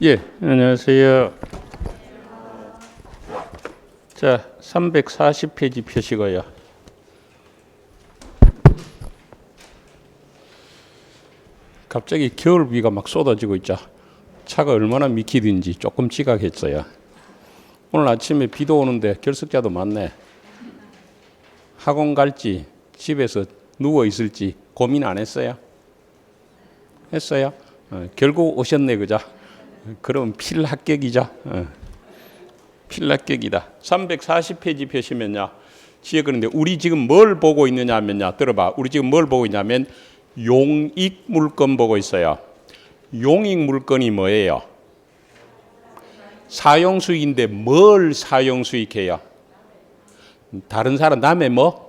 예, 안녕하세요. 자, 340페이지 펴시고요. 갑자기 겨울비가 막 쏟아지고 있죠. 차가 얼마나 미키든지 조금 지각했어요. 오늘 아침에 비도 오는데 결석자도 많네. 학원 갈지 집에서 누워 있을지 고민 안 했어요? 했어요? 결국 오셨네, 그죠? 그럼 필합격이죠. 필합격이다. 340페이지 펴시면요. 지혜 그런데 우리 지금 뭘 보고 있느냐 하면요. 들어봐. 우리 지금 뭘 보고 있냐면 용익 물건 보고 있어요. 용익 물건이 뭐예요? 사용수익인데 뭘 사용수익해요? 다른 사람 남의 뭐?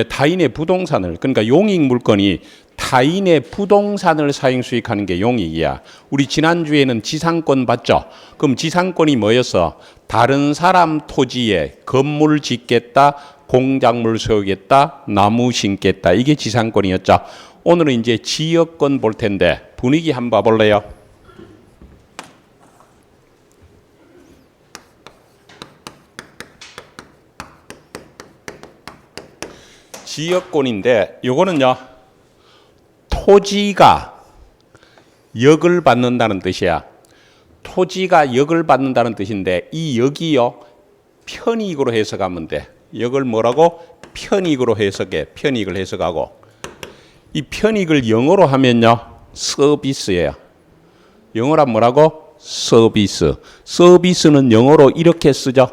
타인의 부동산을. 그러니까 용익 물건이 타인의 부동산을 사용수익하는 게 용익이야. 우리 지난주에는 지상권 봤죠? 그럼 지상권이 뭐였어? 다른 사람 토지에 건물 짓겠다, 공작물 세우겠다, 나무 심겠다. 이게 지상권이었죠. 오늘은 이제 지역권 볼 텐데 분위기 한번 봐볼래요? 지역권인데 요거는요. 토지가 역을 받는다는 뜻이야. 토지가 역을 받는다는 뜻인데 이 역이요. 편익으로 해석하면 돼. 역을 뭐라고? 편익으로 해석해. 편익을 해석하고. 이 편익을 영어로 하면요. 서비스예요. 영어로 하면 뭐라고? 서비스. 서비스는 영어로 이렇게 쓰죠.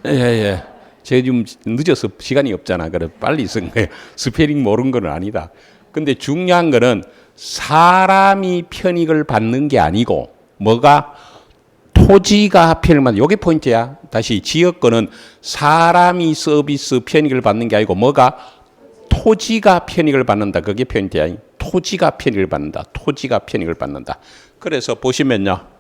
예. 제가 좀 늦어서 시간이 없잖아. 그래 빨리 쓴 거예요. 스페링 모르는 건 아니다. 근데 중요한 거는 사람이 편익을 받는 게 아니고 뭐가 토지가 편익을 받는 이게 포인트야. 다시 지역권은 사람이 서비스 편익을 받는 게 아니고 뭐가 토지가 편익을 받는다. 그게 포인트야. 토지가 편익을 받는다. 토지가 편익을 받는다. 그래서 보시면요.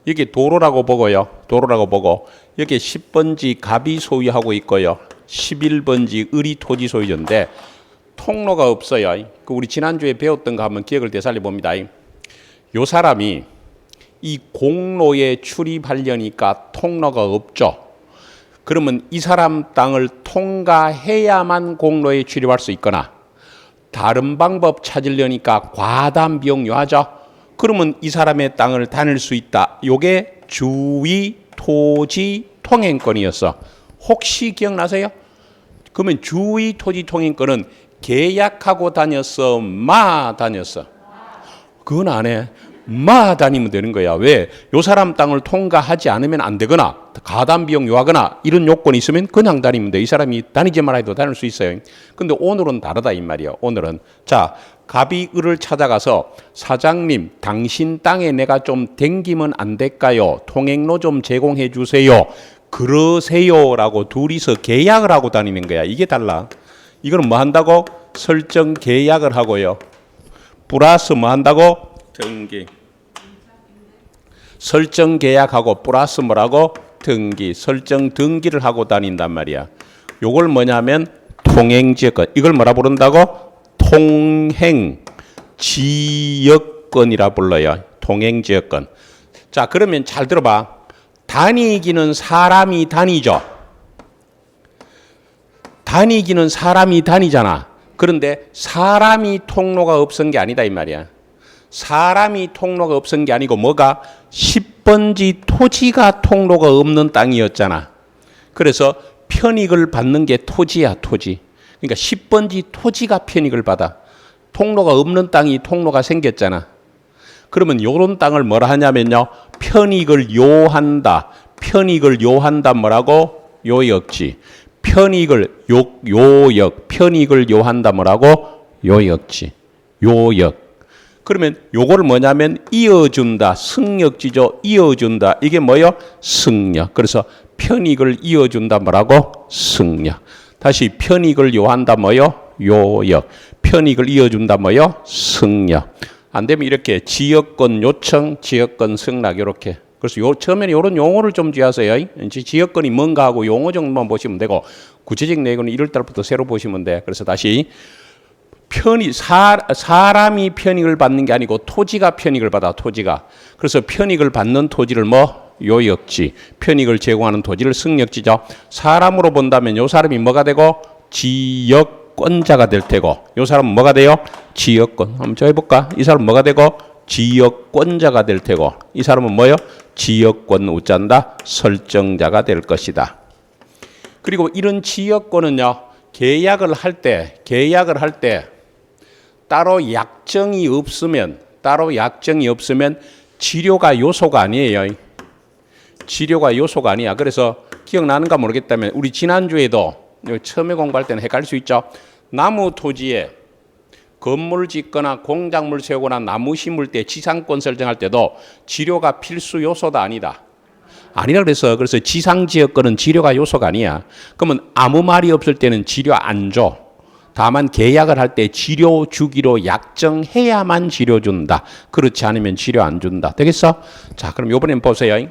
여기 도로라고 보고요. 도로라고 보고 여기 10번지 갑이 소유하고 있고요. 11번지 을이 토지 소유자인데 통로가 없어요. 우리 지난주에 배웠던 거 한번 기억을 되살려 봅니다. 요 사람이 이 공로에 출입하려니까 통로가 없죠. 그러면 이 사람 땅을 통과해야만 공로에 출입할 수 있거나 다른 방법 찾으려니까 과다한 비용 요하죠. 그러면 이 사람의 땅을 다닐 수 있다. 요게 주위 토지 통행권이었어. 혹시 기억나세요? 그러면 주위 토지 통행권은 계약하고 다녔어? 마 다녔어? 그건 안 해. 마 다니면 되는 거야. 왜? 요 사람 땅을 통과하지 않으면 안 되거나 가담 비용 요하거나 이런 요건이 있으면 그냥 다니면 돼. 이 사람이 다니지 말아 해도 다닐 수 있어요. 근데 오늘은 다르다 이 말이야. 오늘은 자 갑이 을을 찾아가서 사장님 당신 땅에 내가 좀 댕기면 안 될까요? 통행로 좀 제공해 주세요. 그러세요라고 둘이서 계약을 하고 다니는 거야. 이게 달라. 이거는 뭐 한다고? 설정 계약을 하고요. 플러스 뭐 한다고? 등기. 설정 계약하고 플러스 뭐라고? 등기. 설정 등기를 하고 다닌단 말이야. 요걸 뭐냐면 통행지역권. 이걸 뭐라 부른다고? 통행지역권이라 불러요. 통행지역권. 자, 그러면 잘 들어봐. 다니기는 사람이 다니죠. 다니기는 사람이 다니잖아. 그런데 사람이 통로가 없은 게 아니다 이 말이야. 사람이 통로가 없은 게 아니고 뭐가 10번지 토지가 통로가 없는 땅이었잖아. 그래서 편익을 받는 게 토지야, 토지. 그러니까 10번지 토지가 편익을 받아. 통로가 없는 땅이 통로가 생겼잖아. 그러면 요런 땅을 뭐라 하냐면요. 편익을 요한다. 편익을 요한다 뭐라고? 요역지. 편익을 요역. 편익을 요한다 뭐라고? 요역지. 요역. 그러면 요거를 뭐냐면 이어준다. 승역지죠. 이어준다. 이게 뭐요? 승역. 그래서 편익을 이어준다 뭐라고? 승역. 다시 편익을 요한다 뭐요? 요역. 편익을 이어준다 뭐요? 승역. 안 되면 이렇게 지역권 요청, 지역권 승낙 이렇게. 그래서 처음에는 이런 용어를 좀 쥐하세요. 지역권이 뭔가 하고 용어 정도만 보시면 되고 구체적 내용은 1월 달부터 새로 보시면 돼. 그래서 다시 사람이 편익을 받는 게 아니고 토지가 편익을 받아, 토지가. 그래서 편익을 받는 토지를 요역지, 편익을 제공하는 토지를 승역지죠. 사람으로 본다면 요 사람이 뭐가 되고? 지역권자가 될 테고, 요 사람은 뭐가 돼요? 지역권. 한번 저 해볼까? 이 사람은 뭐가 되고? 지역권자가 될 테고, 이 사람은 뭐요? 지역권 우자인다 설정자가 될 것이다. 그리고 이런 지역권은요, 계약을 할 때 따로 약정이 없으면 지료가 요소가 아니에요. 지료가 요소가 아니야. 그래서 기억나는가 모르겠다면 우리 지난주에도 처음에 공부할 때는 헷갈릴 수 있죠. 나무 토지에 건물 짓거나 공작물 세우거나 나무 심을 때 지상권 설정할 때도 지료가 필수 요소다 아니다. 아니라 그래서 지상지역권은 지료가 요소가 아니야. 그러면 아무 말이 없을 때는 지료 안 줘. 다만 계약을 할 때 지료 주기로 약정해야만 지료 준다. 그렇지 않으면 지료 안 준다. 되겠어? 자, 그럼 이번엔 보세요.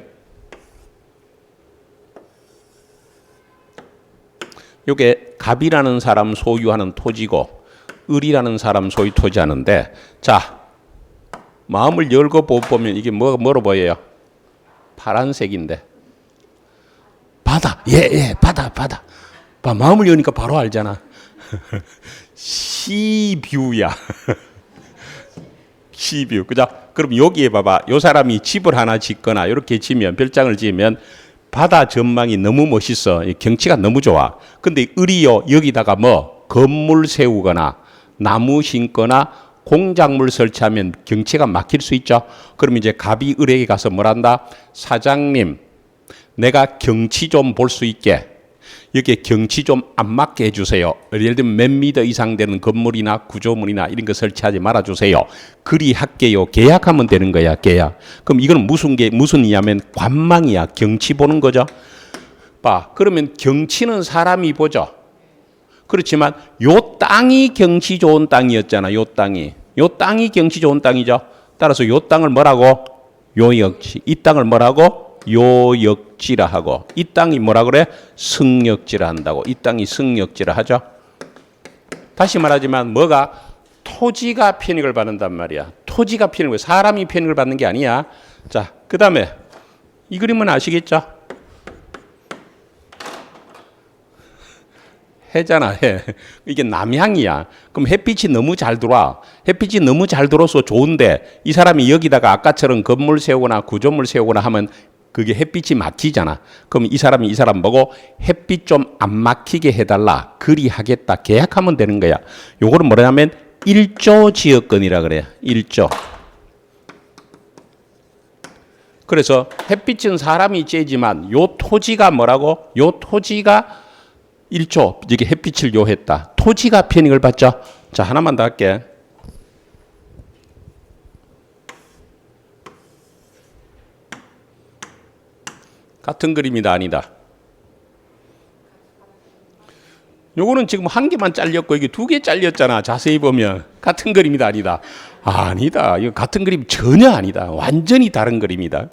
이게 갑이라는 사람 소유하는 토지고 을이라는 사람 소유 토지하는데, 자, 마음을 열고 보면 이게 뭐로 보여요? 파란색인데. 바다. 바다. 봐, 마음을 여니까 바로 알잖아. 시뷰야. 시뷰. 그죠? 그럼 여기에 봐봐. 요 사람이 집을 하나 짓거나 이렇게 지면, 별장을 지으면 바다 전망이 너무 멋있어. 경치가 너무 좋아. 근데 을이요, 여기다가 건물 세우거나 나무 심거나 공작물 설치하면 경치가 막힐 수 있죠. 그럼 이제 갑이 을에게 가서 뭐란다? 사장님, 내가 경치 좀 볼 수 있게 여기에 경치 좀 안 맞게 해주세요. 예를 들면 몇 미터 이상 되는 건물이나 구조물이나 이런 거 설치하지 말아주세요. 그리 할게요. 계약하면 되는 거야, 계약. 그럼 이건 무슨 이냐면 관망이야. 경치 보는 거죠. 봐, 그러면 경치는 사람이 보죠. 그렇지만 요 땅이 경치 좋은 땅이었잖아. 요 땅이 경치 좋은 땅이죠. 따라서 요 땅을 뭐라고? 요역지. 이 땅을 뭐라고? 요역지라 하고, 이 땅이 뭐라 그래? 승역지라 한다고. 이 땅이 승역지라 하죠. 다시 말하지만 토지가 편익을 받는단 말이야. 토지가 편익을, 사람이 편익을 받는 게 아니야. 자, 그 다음에 이 그림은 아시겠죠? 해잖아, 해. 이게 남향이야. 그럼 햇빛이 너무 잘 들어와. 햇빛이 너무 잘 들어서 좋은데 이 사람이 여기다가 아까처럼 건물 세우거나 구조물 세우거나 하면 그게 햇빛이 막히잖아. 그럼 이 사람 보고 햇빛 좀 안 막히게 해달라. 그리 하겠다. 계약하면 되는 거야. 요거는 뭐냐면 1조 지역권이라 그래. 1조. 그래서 햇빛은 사람이 쬐지만 요 토지가 뭐라고? 요 토지가 1조, 이게 햇빛을 요했다. 토지가 편익을 받죠. 자, 하나만 더 할게. 같은 그림이다, 아니다? 요거는 지금 한 개만 잘렸고 이게 두 개 잘렸잖아. 자세히 보면 같은 그림이다, 아니다? 아니다. 이거 같은 그림 전혀 아니다. 완전히 다른 그림이다.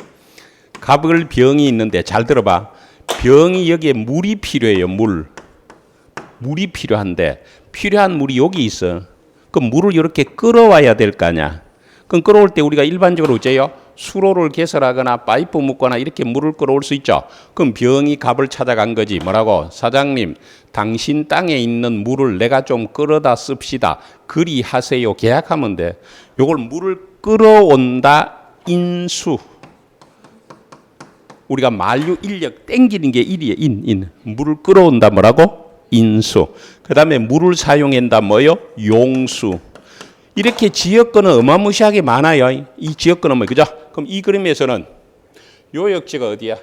갑을 병이 있는데 잘 들어봐. 병이 여기에 물이 필요해요. 물이 필요한데 필요한 물이 여기 있어. 그럼 물을 이렇게 끌어와야 될 거 아니야. 그럼 끌어올 때 우리가 일반적으로 어째요? 수로를 개설하거나 파이프 묶거나 이렇게 물을 끌어올 수 있죠. 그럼 병이 갑을 찾아간 거지. 뭐라고? 사장님, 당신 땅에 있는 물을 내가 좀 끌어다 씁시다. 그리 하세요. 계약하면 돼. 요걸 물을 끌어온다. 인수. 우리가 만류 인력 땡기는 게 일이에요. 인. 물을 끌어온다. 뭐라고? 인수. 그 다음에 물을 사용한다. 뭐요? 용수. 이렇게 지역권은 어마무시하게 많아요. 이 지역권은 뭐, 그죠? 그럼 이 그림에서는 요역지가 어디야?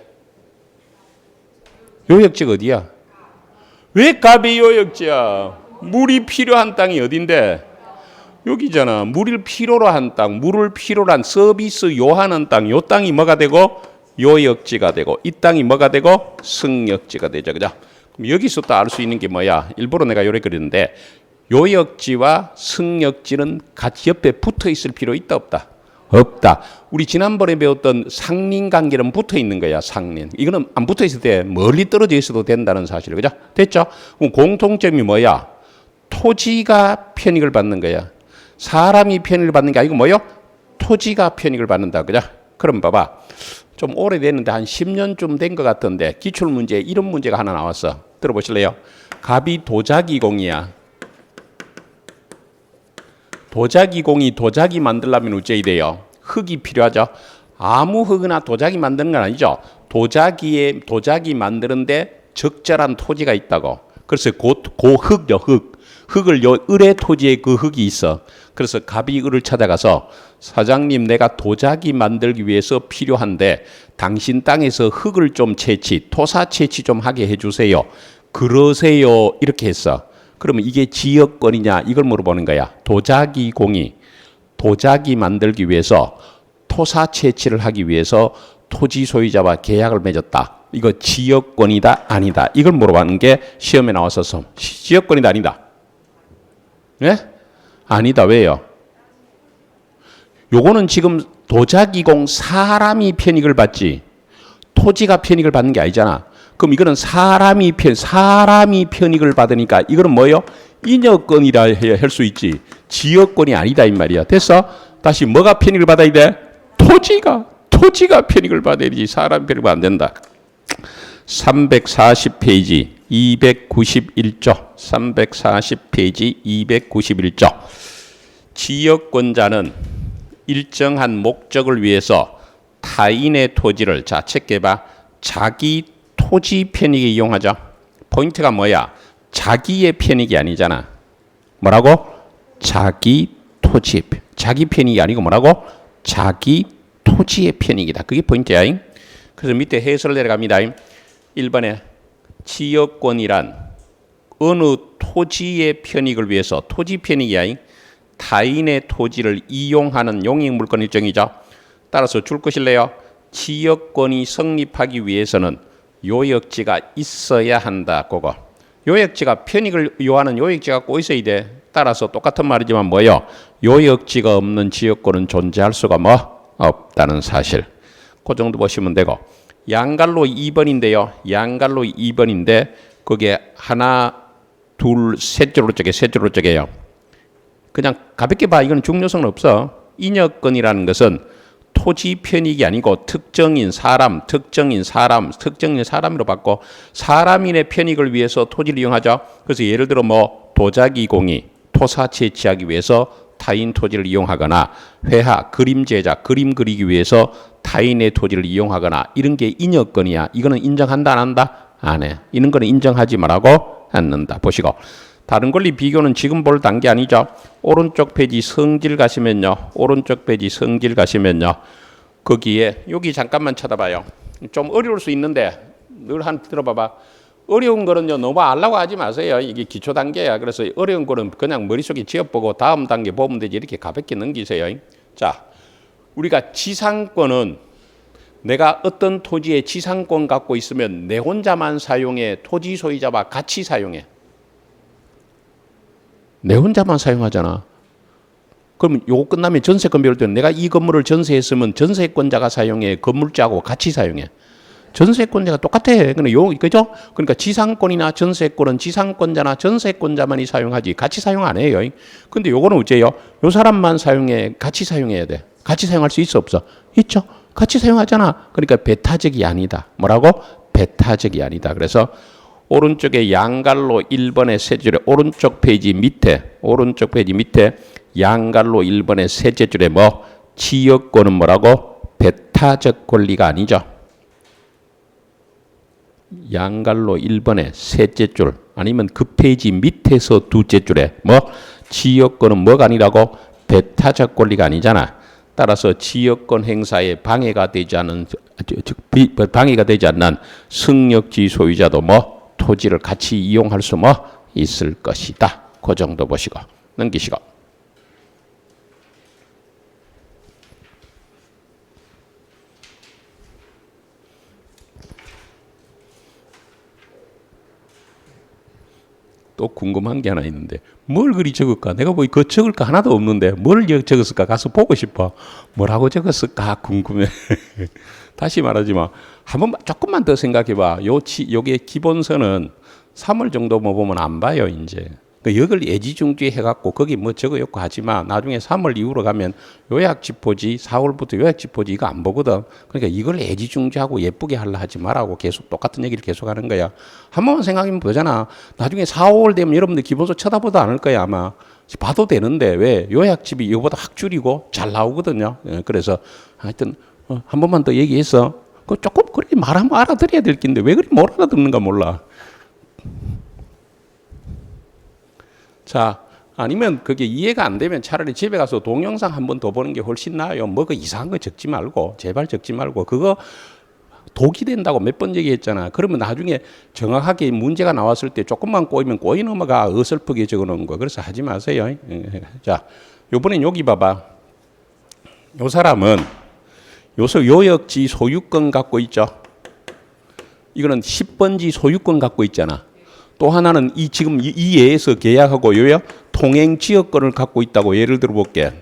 요역지가 어디야? 왜 갑이 요역지야? 물이 필요한 땅이 어딘데? 여기잖아. 물을 필요로 한 땅, 물을 필요로 한 서비스 요하는 땅, 요 땅이 뭐가 되고? 요역지가 되고, 이 땅이 뭐가 되고? 승역지가 되죠. 그죠? 그럼 여기서 또 알 수 있는 게 뭐야? 일부러 내가 요래 그렸는데, 요역지와 승역지는 같이 옆에 붙어 있을 필요 있다 없다? 없다. 우리 지난번에 배웠던 상린 관계는 붙어 있는 거야. 상린. 이거는 안 붙어 있을 때 멀리 떨어져 있어도 된다는 사실. 그죠? 됐죠? 그럼 공통점이 뭐야? 토지가 편익을 받는 거야. 사람이 편익을 받는 게 아니고 뭐요? 토지가 편익을 받는다. 그죠? 그럼 봐봐. 좀 오래됐는데 한 10년쯤 된 것 같은데 기출문제에 이런 문제가 하나 나왔어. 들어보실래요? 갑이 도자기공이야. 도자기공이 도자기 만들려면 어째야 돼요? 흙이 필요하죠. 아무 흙이나 도자기 만드는 건 아니죠. 도자기 만드는데 적절한 토지가 있다고. 그래서 그 흙요, 흙을 요 을의 토지에 그 흙이 있어. 그래서 갑이 을을 찾아가서 사장님, 내가 도자기 만들기 위해서 필요한데 당신 땅에서 흙을 좀 토사 채취 좀 하게 해주세요. 그러세요. 이렇게 했어. 그러면 이게 지역권이냐 이걸 물어보는 거야. 도자기공이 도자기 만들기 위해서 토사 채취를 하기 위해서 토지 소유자와 계약을 맺었다. 이거 지역권이다 아니다. 이걸 물어보는 게 시험에 나왔었어. 지역권이다 아니다. 예? 아니다. 왜요? 요거는 지금 도자기공 사람이 편익을 받지 토지가 편익을 받는 게 아니잖아. 그럼 이거는 사람이 편익을 받으니까 이거는 뭐예요? 인여권이라 할 수 있지. 지역권이 아니다 이 말이야. 됐어? 다시 뭐가 편익을 받아야 돼? 토지가 편익을 받아야지. 사람 편익을 안 된다. 340페이지 291조 340페이지 291조 지역권자는 일정한 목적을 위해서 타인의 토지를 자 체크해봐. 자기 토지 편익에 이용하죠. 포인트가 뭐야? 자기의 편익이 아니잖아. 뭐라고? 자기 토지. 자기 편익이 아니고 뭐라고? 자기 토지의 편익이다. 그게 포인트야. 그래서 밑에 해설을 내려갑니다. 1번에 지역권이란 어느 토지의 편익을 위해서 토지 편익이야. 타인의 토지를 이용하는 용익물권 일정이죠. 따라서 줄 것일래요. 지역권이 성립하기 위해서는 요역지가 있어야 한다. 그거. 요역지가 편익을 요하는 요역지가 꼭 있어야 돼. 따라서 똑같은 말이지만 뭐요? 요역지가 없는 지역권은 존재할 수가 없다는 사실. 그 정도 보시면 되고. 양갈로 2번인데요. 양갈로 2번인데 그게 하나, 둘, 셋째로 쪼개요. 그냥 가볍게 봐. 이건 중요성은 없어. 인여권이라는 것은 토지 편익이 아니고 특정인 사람으로 받고 사람인의 편익을 위해서 토지를 이용하죠. 그래서 예를 들어 도자기공이 토사 채취하기 위해서 타인 토지를 이용하거나 회화, 그림 제작, 그림 그리기 위해서 타인의 토지를 이용하거나 이런 게 인여권이야. 이거는 인정한다 안 한다? 안 해. 이런 거는 인정하지 말라고 않는다. 보시고. 다른 권리 비교는 지금 볼 단계 아니죠. 오른쪽 페이지 성질 가시면요. 거기에 여기 잠깐만 쳐다봐요. 좀 어려울 수 있는데 늘 한 들어봐봐. 어려운 거는요 너무 알라고 하지 마세요. 이게 기초 단계야. 그래서 어려운 거는 그냥 머릿속에 지어보고 다음 단계 보면 되지. 이렇게 가볍게 넘기세요. 자, 우리가 지상권은 내가 어떤 토지에 지상권 갖고 있으면 내 혼자만 사용해. 토지 소유자와 같이 사용해. 내 혼자만 사용하잖아. 그러면 요거 끝나면 전세권 배울 때는 내가 이 건물을 전세했으면 전세권자가 사용해. 건물주하고 같이 사용해. 전세권자가 똑같아. 그죠? 그러니까 지상권이나 전세권은 지상권자나 전세권자만이 사용하지 같이 사용 안 해요. 근데 요거는 어째요? 요 사람만 사용해. 같이 사용해야 돼. 같이 사용할 수 있어 없어? 있죠. 같이 사용하잖아. 그러니까 배타적이 아니다. 뭐라고? 배타적이 아니다. 그래서 오른쪽에 양갈로 1번의 세 줄에 오른쪽 페이지 밑에 양갈로 1번의 셋째 줄에 지역권은 뭐라고? 배타적 권리가 아니죠. 양갈로 1번의 셋째 줄 아니면 그 페이지 밑에서 둘째 줄에 지역권은 뭐가 아니라고? 배타적 권리가 아니잖아. 따라서 지역권 행사에 방해가 되지 않는 승역지 소유자도 토지를 같이 이용할 수 있을 것이다. 그 정도 보시고 넘기시고. 또 궁금한 게 하나 있는데 뭘 그리 적을까? 내가 그 적을 거 하나도 없는데 뭘 적었을까? 가서 보고 싶어. 뭐라고 적었을까? 궁금해. 다시 말하지만 한번 조금만 더 생각해봐. 요게 기본서는 3월 정도 보면 안 봐요. 이제 이걸 애지중지 해갖고 거기 뭐 적어놓고 하지만 나중에 3월 이후로 가면 요약지포지 4월부터 요약지포지 이거 안 보거든. 그러니까 이걸 애지중지하고 예쁘게 하려 하지 말라고 계속 똑같은 얘기를 계속 하는 거야. 한 번만 생각해보면 보잖아. 나중에 4, 5월 되면 여러분들 기본서 쳐다보도 않을 거야 아마. 봐도 되는데 왜 요약집이 이거보다 확 줄이고 잘 나오거든요. 그래서 하여튼 한 번만 더 얘기해서 조금 그렇게 말하면 알아들어야 될 텐데 왜 그리 못 알아듣는가 몰라. 자, 아니면 그게 이해가 안 되면 차라리 집에 가서 동영상 한 번 더 보는 게 훨씬 나아요. 뭐 그 이상한 거 적지 말고 제발 적지 말고 그거 독이 된다고 몇 번 얘기했잖아. 그러면 나중에 정확하게 문제가 나왔을 때 조금만 꼬이면 꼬이 넘어가 어설프게 적어놓은 거. 그래서 하지 마세요. 자, 요번엔 여기 봐봐. 요 사람은 요역지 소유권 갖고 있죠. 이거는 10번지 소유권 갖고 있잖아. 또 하나는 지금 이 예에서 계약하고 요야 통행 지역권을 갖고 있다고 예를 들어 볼게.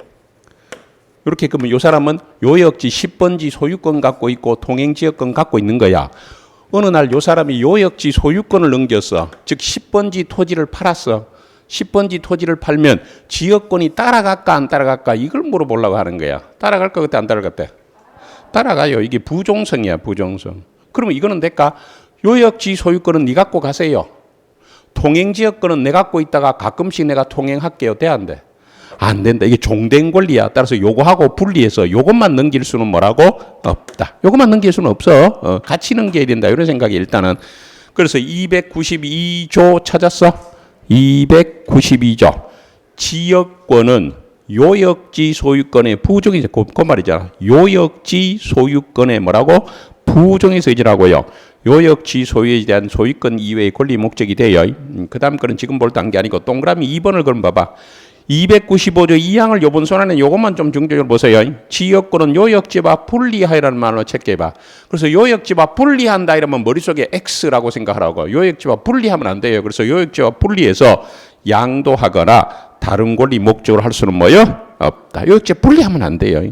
이렇게 그러면 요 사람은 요역지 10번지 소유권 갖고 있고 통행 지역권 갖고 있는 거야. 어느 날 요 사람이 요역지 소유권을 넘겼어. 즉 10번지 토지를 팔았어. 10번지 토지를 팔면 지역권이 따라갈까 안 따라갈까 이걸 물어보려고 하는 거야. 따라갈 것 같아 안 따라갈 것 같아? 따라가요. 이게 부종성이야 부종성. 그러면 이거는 될까? 요역지 소유권은 네 갖고 가세요. 통행지역권은 내 갖고 있다가 가끔씩 내가 통행할게요. 돼 안 돼? 안 된다. 이게 종된 권리야. 따라서 요거하고 분리해서 요것만 넘길 수는 뭐라고? 없다. 요것만 넘길 수는 없어. 같이 넘겨야 된다. 이런 생각이 일단은. 그래서 292조 찾았어? 292조. 지역권은 요역지 소유권의 부정이죠. 그 말이잖아. 요역지 소유권의 뭐라고? 부정에서 이지라고요. 요역지 소유에 대한 소유권 이외의 권리 목적이 돼요. 그 다음 거는 지금 볼 단계 아니고 동그라미 2번을 그럼 봐봐. 295조 2항을 요번 손안에 요것만 좀 중점적으로 보세요. 지역권은 요역지와 분리하여라는 말로 체크해봐. 그래서 요역지와 분리한다 이러면 머릿속에 X라고 생각하라고. 요역지와 분리하면 안 돼요. 그래서 요역지와 분리해서 양도하거나 다른 권리 목적으로 할 수는 뭐요? 없다. 요역지 분리하면 안 돼요.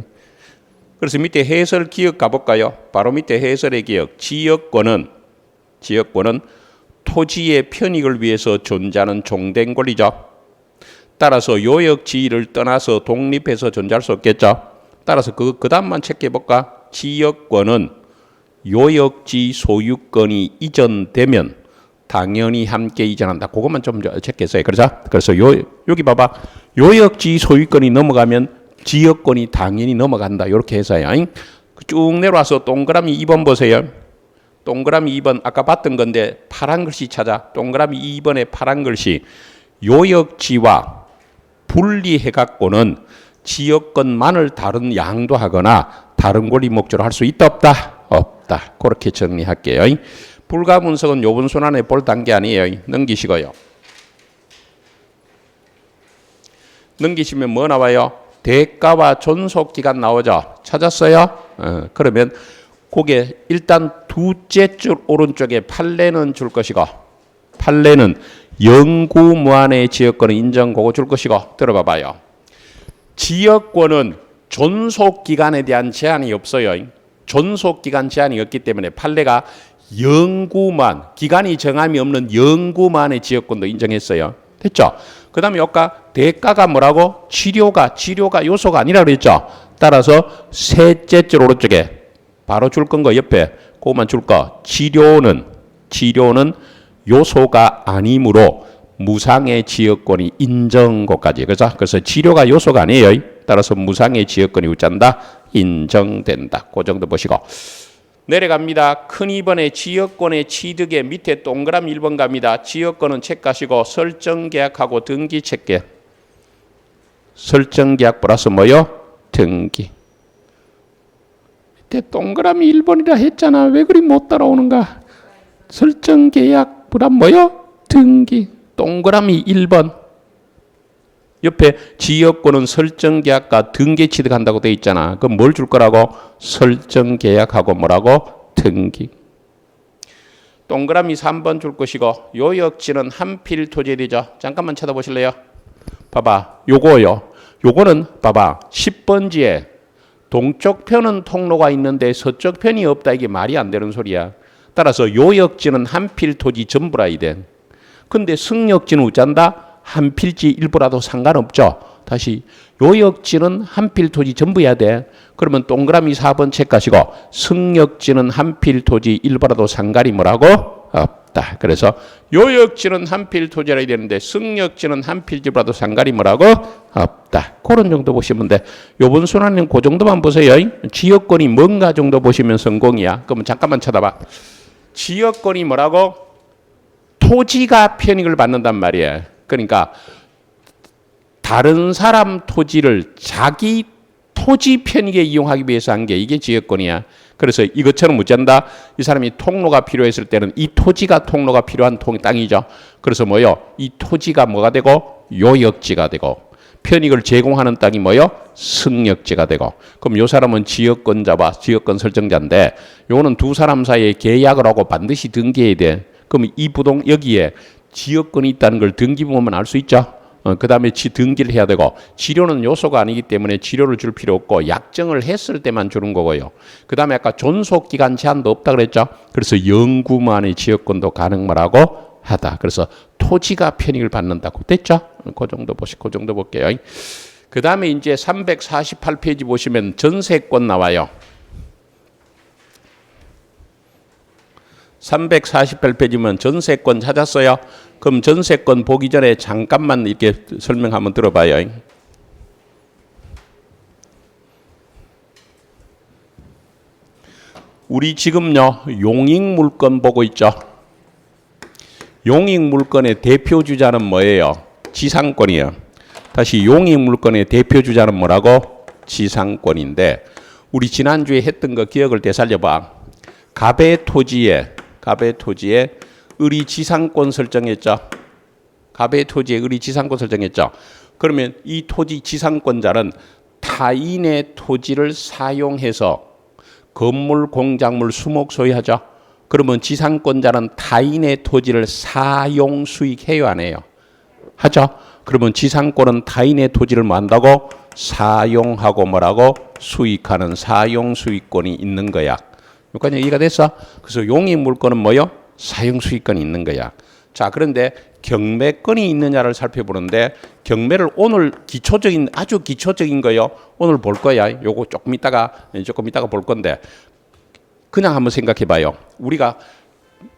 그래서 밑에 해설 기억 가볼까요? 바로 밑에 해설의 기억. 지역권은 토지의 편익을 위해서 존재하는 종된 권리죠. 따라서 요역지위를 떠나서 독립해서 존재할 수 없겠죠. 따라서 그 다음만 체크해볼까? 지역권은 요역지 소유권이 이전되면 당연히 함께 이전한다. 그것만 좀 체크했어요. 그래서 여기 봐봐. 요역지 소유권이 넘어가면 지역권이 당연히 넘어간다. 이렇게 해서요. 쭉 내려와서 동그라미 2번 보세요. 동그라미 2번 아까 봤던 건데 파란 글씨 찾아. 동그라미 2번의 파란 글씨. 요역지와 분리해갖고는 지역권만을 다른 양도하거나 다른 권리 목적으로 할 수 있다 없다? 없다. 그렇게 정리할게요. 불가분석은 요번 손안에 볼 단계 아니에요. 넘기시고요. 넘기시면 뭐 나와요? 대가와 존속기간 나오죠. 찾았어요? 그러면 그게 일단 두째 줄 오른쪽에 판례는 줄 것이고 판례는 영구무한의 지역권은 인정 그거 줄 것이고 들어봐봐요. 지역권은 존속기간에 대한 제한이 없어요. 존속기간 제한이 없기 때문에 판례가 영구무한 기간이 정함이 없는 영구무한의 지역권도 인정했어요. 됐죠? 그 다음에 여기가 대가가 뭐라고? 치료가 요소가 아니라 그랬죠? 따라서 셋째 줄 오른쪽에 바로 줄 건 거 옆에 그것만 줄 거. 치료는 요소가 아니므로 무상의 지역권이 인정 것까지. 그래서 치료가 요소가 아니에요. 따라서 무상의 지역권이 우짠다 인정된다. 그 정도 보시고 내려갑니다. 큰 2번에 지역권의 취득의 밑에 동그라미 1번 갑니다. 지역권은 체크하시고 설정계약하고 등기 체크. 설정계약 플러스 뭐요? 등기. 밑에 동그라미 1번이라 했잖아. 왜 그리 못 따라오는가? 설정계약 플러스 뭐요? 등기. 동그라미 1번. 옆에 지역권은 설정계약과 등기 취득한다고 돼 있잖아. 그럼 뭘 줄 거라고? 설정계약하고 뭐라고? 등기. 동그라미 3번 줄 것이고 요역지는 한필 토지이죠. 잠깐만 쳐다보실래요? 봐봐. 요거는 봐봐. 10번지에 동쪽 편은 통로가 있는데 서쪽 편이 없다. 이게 말이 안 되는 소리야. 따라서 요역지는 한필 토지 전부라 이래. 근데 승역지는 어쩐다? 한 필지 일부라도 상관없죠. 다시 요역지는 한 필 토지 전부야 돼. 그러면 동그라미 4번 책 가시고 승역지는 한 필 토지 일부라도 상관이 뭐라고? 없다. 그래서 요역지는 한 필 토지라 해야 되는데 승역지는 한 필지라도 상관이 뭐라고? 없다. 그런 정도 보시면 돼. 요번 순환은 그 정도만 보세요. 지역권이 뭔가 정도 보시면 성공이야. 그러면 잠깐만 쳐다봐. 지역권이 뭐라고? 토지가 편익을 받는단 말이야. 그러니까 다른 사람 토지를 자기 토지 편익에 이용하기 위해서 한 게 이게 지역권이야. 그래서 이것처럼 묻잔다. 이 사람이 통로가 필요했을 때는 이 토지가 통로가 필요한 땅이죠. 그래서 뭐요? 이 토지가 뭐가 되고 요역지가 되고 편익을 제공하는 땅이 뭐요? 승역지가 되고. 그럼 요 사람은 지역권자와 지역권 설정자인데 요거는 두 사람 사이에 계약을 하고 반드시 등기해야 돼. 그럼 이 부동 여기에 지역권이 있다는 걸 등기 보면 알 수 있죠. 그 다음에 등기를 해야 되고 치료는 요소가 아니기 때문에 치료를 줄 필요 없고 약정을 했을 때만 주는 거고요. 그 다음에 아까 존속기간 제한도 없다 그랬죠. 그래서 영구만의 지역권도 가능하라고 하다. 그래서 토지가 편익을 받는다고 됐죠. 그 정도 그 정도 볼게요. 그 다음에 이제 348페이지 보시면 전세권 나와요. 348페이지면 전세권 찾았어요. 그럼 전세권 보기 전에 잠깐만 이렇게 설명 한번 들어봐요. 우리 지금요 용익물건 보고 있죠. 용익물건의 대표주자는 뭐예요? 지상권이에요. 다시 용익물건의 대표주자는 뭐라고? 지상권인데 우리 지난주에 했던 거 기억을 되살려봐. 갑의 토지에 을이 지상권 설정했죠. 갑의 토지에 을이 지상권 설정했죠. 그러면 이 토지 지상권자는 타인의 토지를 사용해서 건물, 공작물, 수목 소유하죠. 그러면 지상권자는 타인의 토지를 사용 수익해요, 안 해요? 하죠. 그러면 지상권은 타인의 토지를 뭐 한다고? 사용하고 뭐라고? 수익하는 사용 수익권이 있는 거야. 여기까지 이해가 됐어? 그래서 용익물권은 뭐요? 사용수익권이 있는 거야. 자, 그런데 경매권이 있느냐를 살펴보는데 경매를 오늘 기초적인 아주 기초적인 거요. 오늘 볼 거야. 요거 조금 이따가 볼 건데 그냥 한번 생각해 봐요.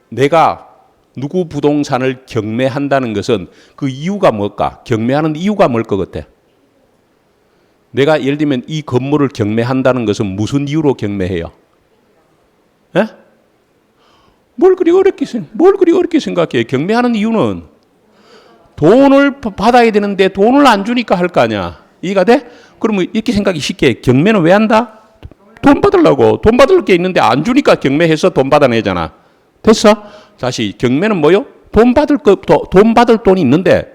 내가 누구 부동산을 경매한다는 것은 그 이유가 뭘까? 경매하는 이유가 뭘 것 같아? 내가 예를 들면 이 건물을 경매한다는 것은 무슨 이유로 경매해요? 에? 뭘 그리 어렵게 생각해? 경매하는 이유는 돈을 받아야 되는데 돈을 안 주니까 할 거 아니야. 이해가 돼? 그러면 이렇게 생각이 쉽게 경매는 왜 한다? 돈 받으려고. 돈 받을 게 있는데 안 주니까 경매해서 돈 받아내잖아. 됐어? 다시 경매는 뭐요? 돈 받을 돈이 있는데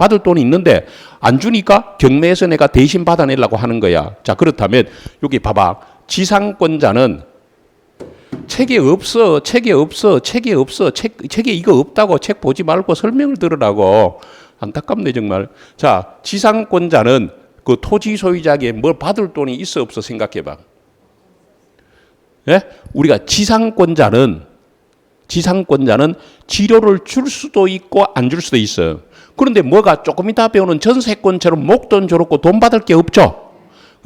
안 주니까 경매에서 내가 대신 받아내려고 하는 거야. 자, 그렇다면 여기 봐봐. 지상권자는 책에 이거 없다고 책 보지 말고 설명을 들으라고. 안타깝네 정말. 자, 지상권자는 그 토지 소유자에게 뭘 받을 돈이 있어 없어 생각해봐. 예? 우리가 지상권자는 치료를 줄 수도 있고 안 줄 수도 있어요. 그런데 뭐가 조금 이따 배우는 전세권처럼 목돈 줘놓고 돈 받을 게 없죠.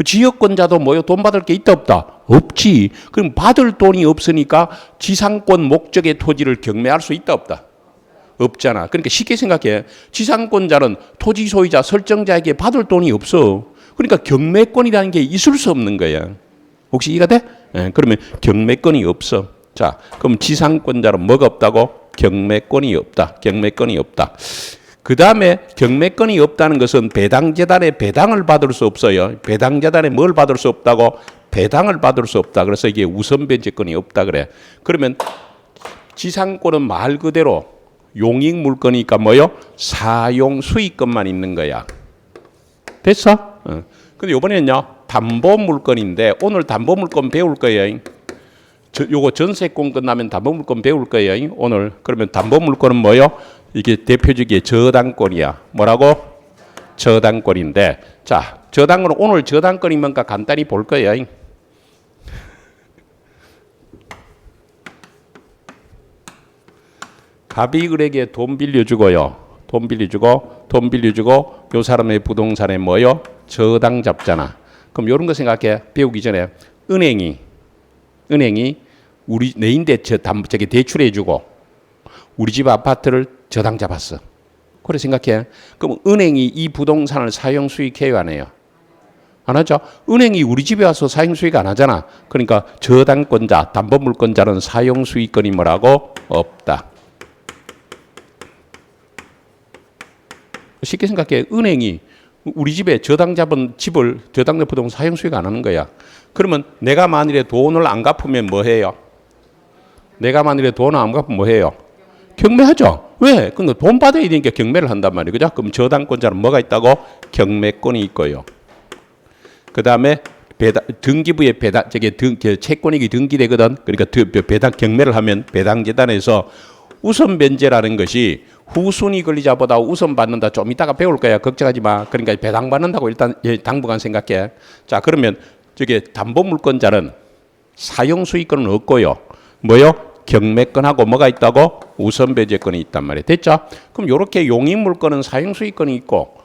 지역권자도 뭐요? 돈 받을 게 있다 없다? 없지. 그럼 받을 돈이 없으니까 지상권 목적의 토지를 경매할 수 있다 없다? 없잖아. 그러니까 쉽게 생각해. 지상권자는 토지 소유자 설정자에게 받을 돈이 없어. 그러니까 경매권이라는 게 있을 수 없는 거야. 혹시 이해가 돼? 그러면 경매권이 없어. 자, 그럼 지상권자는 뭐가 없다고? 경매권이 없다. 그 다음에 경매권이 없다는 것은 배당재단에 배당을 받을 수 없어요. 배당재단에 뭘 받을 수 없다고? 배당을 받을 수 없다. 그래서 이게 우선변제권이 없다 그래. 그러면 지상권은 말 그대로 용익물권이니까 뭐요? 사용수익권만 있는 거야. 됐어? 근데 이번에는요 담보물권인데 오늘 담보물권 배울 거예요. 요거 전세권 끝나면 담보물권 배울 거예요. 오늘. 그러면 담보물권은 뭐요? 이게 대표적인 저당권이야. 뭐라고? 저당권인데, 자, 저당권은 오늘 저당권이 뭔가 간단히 볼 거예요. 갑이 을에게 돈 빌려주고요. 돈 빌려주고 요 사람의 부동산에 뭐요? 저당 잡잖아. 그럼 요런 거 생각해. 배우기 전에 은행이 우리 내인데 저기 대출해주고 우리 집 아파트를 저당 잡았어. 그래 생각해. 그럼 은행이 이 부동산을 사용 수익해요, 안 해요? 안 하죠. 은행이 우리 집에 와서 사용 수익 안 하잖아. 그러니까 저당권자, 담보물권자는 사용 수익권이 뭐라고? 없다. 쉽게 생각해. 은행이 우리 집에 저당 잡은 집을 저당 부동산 사용 수익 안 하는 거야. 그러면 내가 만일에 돈을 안 갚으면 뭐 해요? 내가 만일에 돈을 안 갚으면 뭐 해요? 경매하죠. 왜? 근데 돈 받아야 되니까 경매를 한단 말이에요. 그죠? 그럼 저당권자는 뭐가 있다고? 경매권이 있고요. 그 다음에 등기부에 채권익이 등기되거든. 그러니까 경매를 하면 배당재단에서 우선 변제라는 것이 후순위 권리자보다 우선 받는다. 좀 이따가 배울 거야. 걱정하지 마. 그러니까 배당 받는다고 일단 당분간 생각해. 자, 그러면 담보물권자는 사용 수익권은 없고요. 뭐요? 경매권하고 뭐가 있다고? 우선 배제권이 있단 말이에요. 됐죠? 그럼 이렇게 용익물권은 사용 수익권이 있고,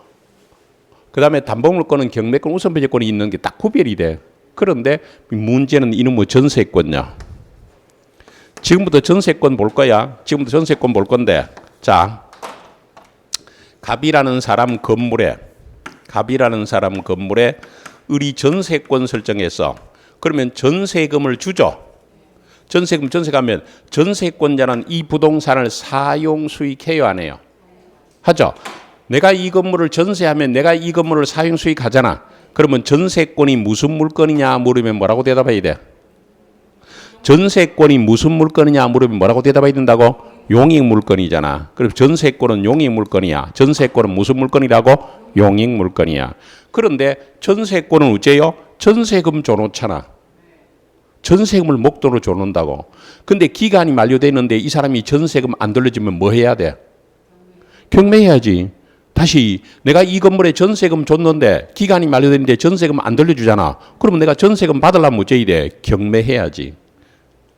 그 다음에 담보물권은 경매권, 우선 배제권이 있는 게 딱 구별이 돼. 그런데 문제는 이놈의 전세권이야. 지금부터 전세권 볼 거야. 지금부터 전세권 볼 건데, 자, 갑이라는 사람 건물에 을이 전세권 설정해서 그러면 전세금을 주죠. 전세가면 전세권자는 이 부동산을 사용 수익해요, 안 해요? 하죠. 내가 이 건물을 전세하면 내가 이 건물을 사용 수익하잖아. 그러면 전세권이 무슨 물건이냐 물으면 뭐라고 대답해야 돼? 전세권이 무슨 물건이냐 물으면 뭐라고 대답해야 된다고? 용익물건이잖아. 그럼 전세권은 용익물건이야. 전세권은 무슨 물건이라고? 용익물건이야. 그런데 전세권은 어째요? 전세금 줘놓잖아. 전세금을 목돈으로 줘놓는다고. 근데 기간이 만료되는데 이 사람이 전세금 안 돌려주면 뭐 해야 돼? 경매해야지. 다시 내가 이 건물에 전세금 줬는데 기간이 만료되는데 전세금 안 돌려주잖아. 그러면 내가 전세금 받으려면 어째야 돼? 경매해야지.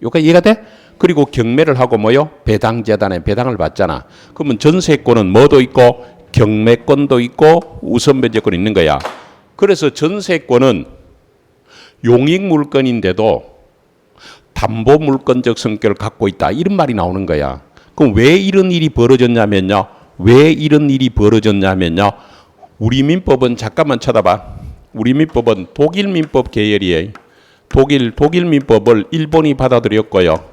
여기까지 이해가 돼? 그리고 경매를 하고 뭐요? 배당재단에 배당을 받잖아. 그러면 전세권은 뭐도 있고 경매권도 있고 우선변제권이 있는 거야. 그래서 전세권은 용익물건인데도 담보물건적 성격을 갖고 있다. 이런 말이 나오는 거야. 그럼 왜 이런 일이 벌어졌냐면요. 우리 민법은 잠깐만 쳐다봐. 우리 민법은 독일 민법 계열이에요. 독일 민법을 일본이 받아들였고요.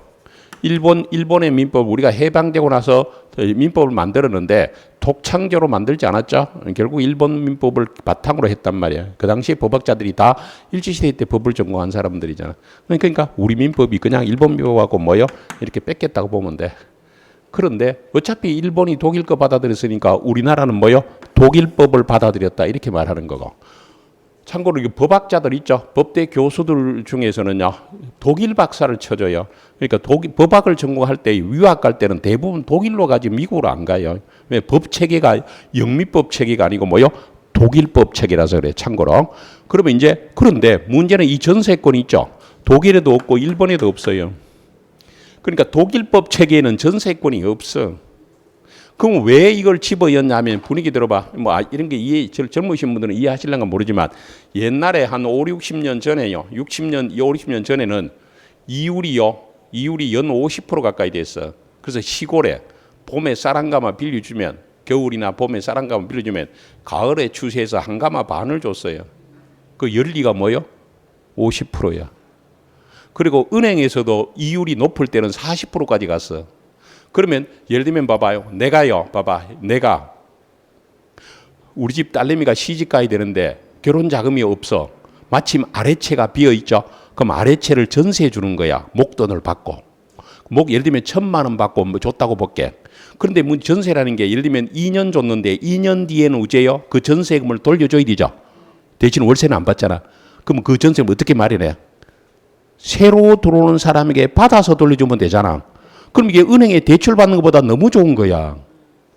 일본의 민법 우리가 해방되고 나서 민법을 만들었는데 독창조로 만들지 않았죠. 결국 일본 민법을 바탕으로 했단 말이야. 그 당시에 법학자들이 다 일제시대 때 법을 전공한 사람들이잖아. 그러니까 우리 민법이 그냥 일본 민법하고 뭐요? 이렇게 뺏겼다고 보면 돼. 그런데 어차피 일본이 독일 거 받아들였으니까 우리나라는 뭐요? 독일법을 받아들였다 이렇게 말하는 거고. 참고로 법학자들 있죠. 법대 교수들 중에서는요. 독일 박사를 쳐줘요. 그러니까 법학을 전공할 때 유학 갈 때는 대부분 독일로 가지 미국으로 안 가요. 왜? 법 체계가 영미법 체계가 아니고 뭐요? 독일법 체계라서 그래. 참고로. 그러면 이제 그런데 문제는 이 전세권이 있죠. 독일에도 없고 일본에도 없어요. 그러니까 독일법 체계에는 전세권이 없어. 그럼 왜 이걸 집어였냐면 분위기 들어봐. 이런 게 젊으신 분들은 이해하실런가 모르지만 옛날에 한 5, 60년 전에요. 60년, 5, 60년 전에는 이율이 연 50% 가까이 됐어. 그래서 시골에 봄에 쌀 한 가마 빌려주면 겨울이나 봄에 쌀 한 가마 빌려주면 가을에 추수해서 한 가마 반을 줬어요. 그 연리가 뭐요? 50%야. 그리고 은행에서도 이율이 높을 때는 40%까지 갔어. 그러면 예를 들면 봐봐요. 내가 우리 집 딸내미가 시집 가야 되는데 결혼 자금이 없어. 마침 아래채가 비어 있죠. 그럼 아래채를 전세해 주는 거야. 목돈을 받고. 예를 들면 1,000만 원 받고 뭐 줬다고 볼게. 그런데 전세라는 게 예를 들면 2년 줬는데 2년 뒤에는 어째요? 그 전세금을 돌려줘야 되죠. 대신 월세는 안 받잖아. 그럼 그 전세금을 어떻게 마련해? 새로 들어오는 사람에게 받아서 돌려주면 되잖아. 그럼 이게 은행에 대출 받는 것보다 너무 좋은 거야.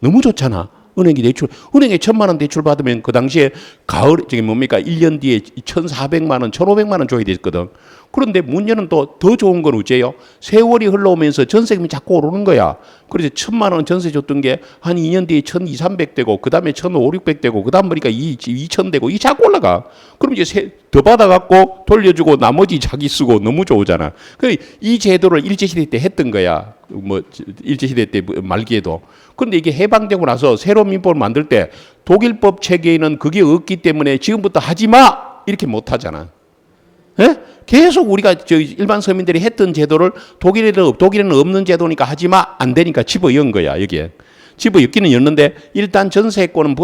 너무 좋잖아. 은행에 1,000만 원 대출 받으면 그 당시에 가을, 저기 뭡니까? 1년 뒤에 1,400만 원, 1,500만 원 줘야 됐거든. 그런데 문제는 또 더 좋은 건 어째요? 세월이 흘러오면서 전세금이 자꾸 오르는 거야. 그래서 1,000만 원 전세 줬던 게 한 2년 뒤에 1,200, 300 되고, 그 다음에 1,500, 600 되고, 그 다음 보니까 2,000 되고, 이 자꾸 올라가. 그럼 이제 더 받아갖고 돌려주고 나머지 자기 쓰고 너무 좋으잖아. 이 제도를 일제시대 때 했던 거야. 뭐, 일제시대 때 말기에도. 그런데 이게 해방되고 나서 새로운 민법을 만들 때 독일법 체계에는 그게 없기 때문에 지금부터 하지 마! 이렇게 못 하잖아. 예? 계속 우리가 일반 서민들이 했던 제도를 독일에는 없는 제도니까 하지 마! 안 되니까 집어넣은 거야, 여기에. 집어넣기는 였는데 일단 전세권은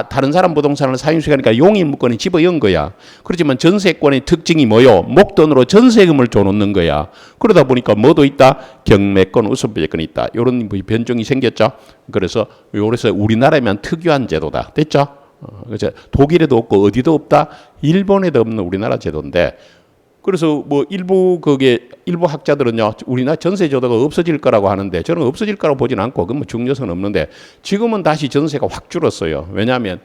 다른 사람 부동산을 사용수익하니까 용의무권에 집어넣은 거야. 그렇지만 전세권의 특징이 뭐요? 목돈으로 전세금을 줘놓는 거야. 그러다 보니까 뭐도 있다? 경매권, 우선배제권이 있다. 이런 변종이 생겼죠. 그래서 우리나라에만 특유한 제도다. 됐죠? 그래서 독일에도 없고 어디도 없다. 일본에도 없는 우리나라 제도인데, 그래서 뭐 일부 학자들은요, 우리나라 전세 제도가 없어질 거라고 하는데 저는 없어질 거라고 보진 않고, 그건 뭐 중요성은 없는데, 지금은 다시 전세가 확 줄었어요. 왜냐하면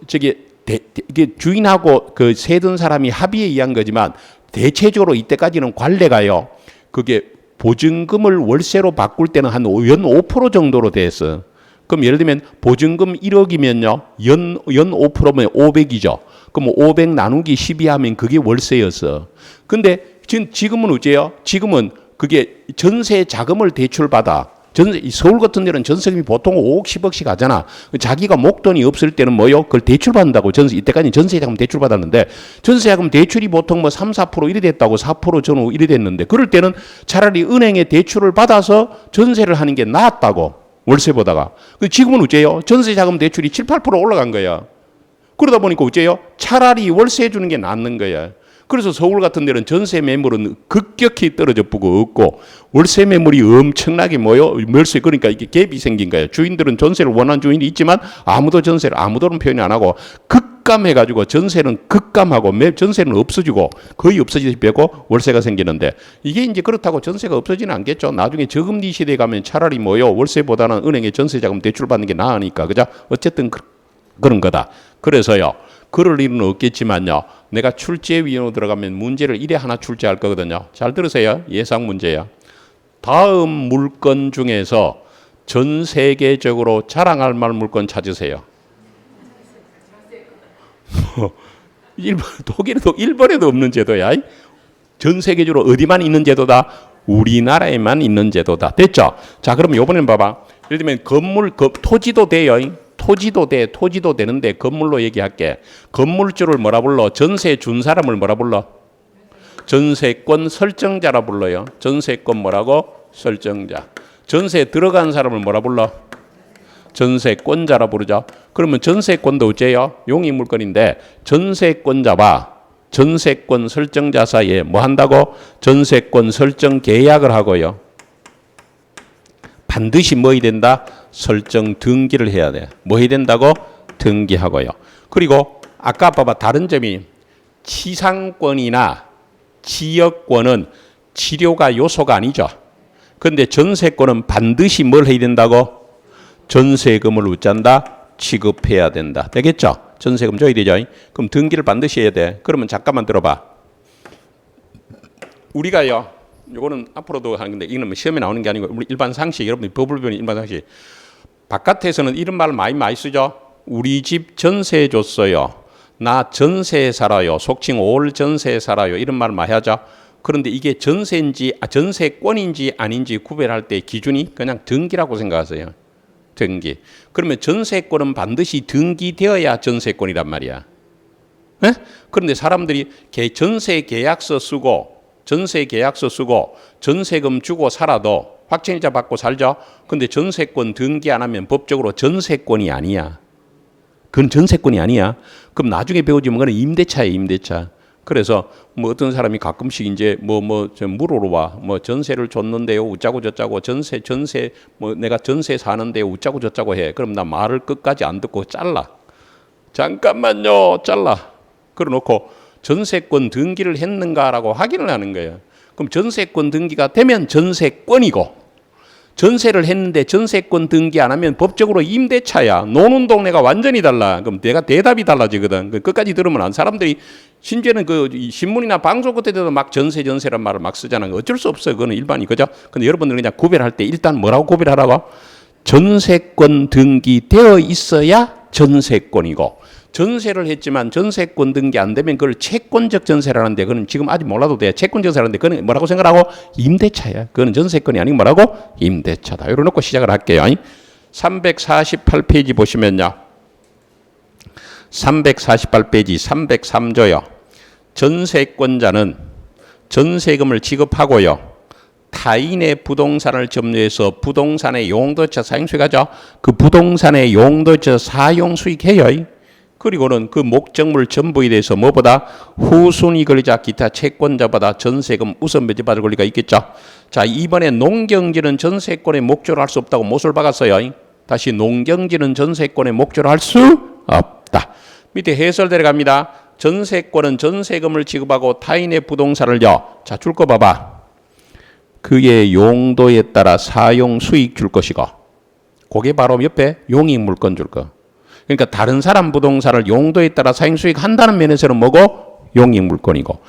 이게 주인하고 그 세든 사람이 합의에 의한 거지만 대체적으로 이때까지는 관례가요, 그게 보증금을 월세로 바꿀 때는 한 연 5% 정도로 됐어. 그럼 예를 들면 보증금 1억이면요, 연 5%면 500이죠. 그럼 500 나누기 12 하면 그게 월세였어. 근데 지금은 어째요? 지금은 그게 전세 자금을 대출받아. 서울 같은 데는 전세금이 보통 5억, 10억씩 하잖아. 자기가 목돈이 없을 때는 뭐요? 그걸 대출받는다고. 이때까지 전세자금 대출받았는데, 전세자금 대출이 보통 뭐 3, 4% 이래 됐다고, 4% 전후 이래 됐는데, 그럴 때는 차라리 은행에 대출을 받아서 전세를 하는 게 낫다고. 월세보다가. 지금은 어째요? 전세자금 대출이 7, 8% 올라간 거야. 그러다 보니까 어째요? 차라리 월세 주는 게 낫는 거야. 그래서 서울 같은 데는 전세 매물은 급격히 떨어져 보고 없고, 월세 매물이 엄청나게 몰세. 그러니까 이게 갭이 생긴 거예요. 주인들은 전세를 원하는 주인이 있지만 아무도는 표현이 안 하고, 급감해가지고 전세는 급감하고 전세는 없어지고 거의 없어지듯이 되고 월세가 생기는데, 이게 이제 그렇다고 전세가 없어지는 않겠죠. 나중에 저금리 시대에 가면 차라리 월세보다는 은행에 전세자금 대출받는 게 나으니까. 그죠? 어쨌든 그런 거다. 그래서요, 그럴 일은 없겠지만요, 내가 출제위원으로 들어가면 문제를 이래 하나 출제할 거거든요. 잘 들으세요. 예상 문제야. 다음 물건 중에서 전 세계적으로 자랑할 만한 물건 찾으세요. 일본에도 없는 제도야. 전 세계적으로 어디만 있는 제도다? 우리나라에만 있는 제도다. 됐죠? 자, 그럼 이번엔 봐봐. 예를 들면 토지도 돼요. 토지도 되는데 건물로 얘기할게. 건물주를 뭐라 불러? 전세 준 사람을 뭐라 불러? 전세권 설정자라 불러요. 전세권 뭐라고? 설정자. 전세 들어간 사람을 뭐라 불러? 전세권자라 부르죠. 그러면 전세권도 어째요? 용의물건인데, 전세권자와 전세권 설정자 사이에 뭐 한다고? 전세권 설정 계약을 하고요. 반드시 뭐 해야 된다? 설정 등기를 해야 돼. 뭐 해야 된다고? 등기하고요. 그리고 아까 봐봐, 다른 점이 치상권이나 지역권은 치료가 요소가 아니죠. 그런데 전세권은 반드시 뭘 해야 된다고? 전세금을 어쩐다? 취급해야 된다. 되겠죠? 전세금 줘야 되죠? 그럼 등기를 반드시 해야 돼. 그러면 잠깐만 들어봐. 우리가요, 요거는 앞으로도 하는 건데, 이거는 시험에 나오는 게 아니고 우리 일반 상식, 여러분이 법을 배우는 일반 상식. 바깥에서는 이런 말을 많이 쓰죠. 우리 집 전세 줬어요. 나 전세에 살아요. 속칭 올 전세에 살아요. 이런 말을 많이 하죠. 그런데 이게 전세권인지 아닌지 구별할 때 기준이 그냥 등기라고 생각하세요. 등기. 그러면 전세권은 반드시 등기되어야 전세권이란 말이야. 네? 그런데 사람들이 전세 계약서 쓰고 전세금 주고 살아도 확정일자 받고 살죠. 근데 전세권 등기 안 하면 법적으로 전세권이 아니야. 그건 전세권이 아니야. 그럼 나중에 배우지만 그건 임대차예요, 임대차. 그래서 뭐 어떤 사람이 가끔씩 이제 물어와. 전세를 줬는데요, 우짜고 저짜고, 전세 내가 전세 사는데요, 우짜고 저짜고 해. 그럼 나 말을 끝까지 안 듣고 잘라. 잠깐만요, 잘라. 그래 놓고 전세권 등기를 했는가라고 확인을 하는 거예요. 그럼 전세권 등기가 되면 전세권이고, 전세를 했는데 전세권 등기 안 하면 법적으로 임대차야. 노는 동네가 완전히 달라. 그럼 내가 대답이 달라지거든. 끝까지 들으면 안 사람들이 심지어는 그 신문이나 방송 그때도 막 전세란 말을 막 쓰잖아. 어쩔 수 없어요. 그거는 일반이 그죠? 근데 여러분들 그냥 구별할 때 일단 뭐라고 구별하라고? 전세권 등기되어 있어야 전세권이고 전세를 했지만 전세권 등기 안 되면 그걸 채권적 전세라는데 그건 지금 아직 몰라도 돼. 채권 전세라는데 그건 뭐라고 생각하고? 임대차야. 그거는 전세권이 아니고 뭐라고? 임대차다. 이렇게 놓고 시작을 할게요. 348페이지 보시면요. 348페이지 303조요. 전세권자는 전세금을 지급하고요. 타인의 부동산을 점유해서 부동산의 용도처 사용수익하죠. 그 부동산의 용도처 사용수익해요. 그리고는 그 목적물 전부에 대해서 뭐보다 후순위 권리자 기타 채권자보다 전세금 우선 면제받을 권리가 있겠죠. 자, 이번에 농경지는 전세권의 목조를 할 수 없다고 못을 박았어요. 다시 농경지는 전세권의 목조를 할 수 없다. 밑에 해설 내려갑니다. 전세권은 전세금을 지급하고 타인의 부동산을요. 자, 줄 거 봐봐. 그의 용도에 따라 사용 수익 줄 것이고 그게 바로 옆에 용익 물건 줄 거. 그러니까 다른 사람 부동산을 용도에 따라 사용 수익 한다는 면에서는 뭐고? 용익 물건이고.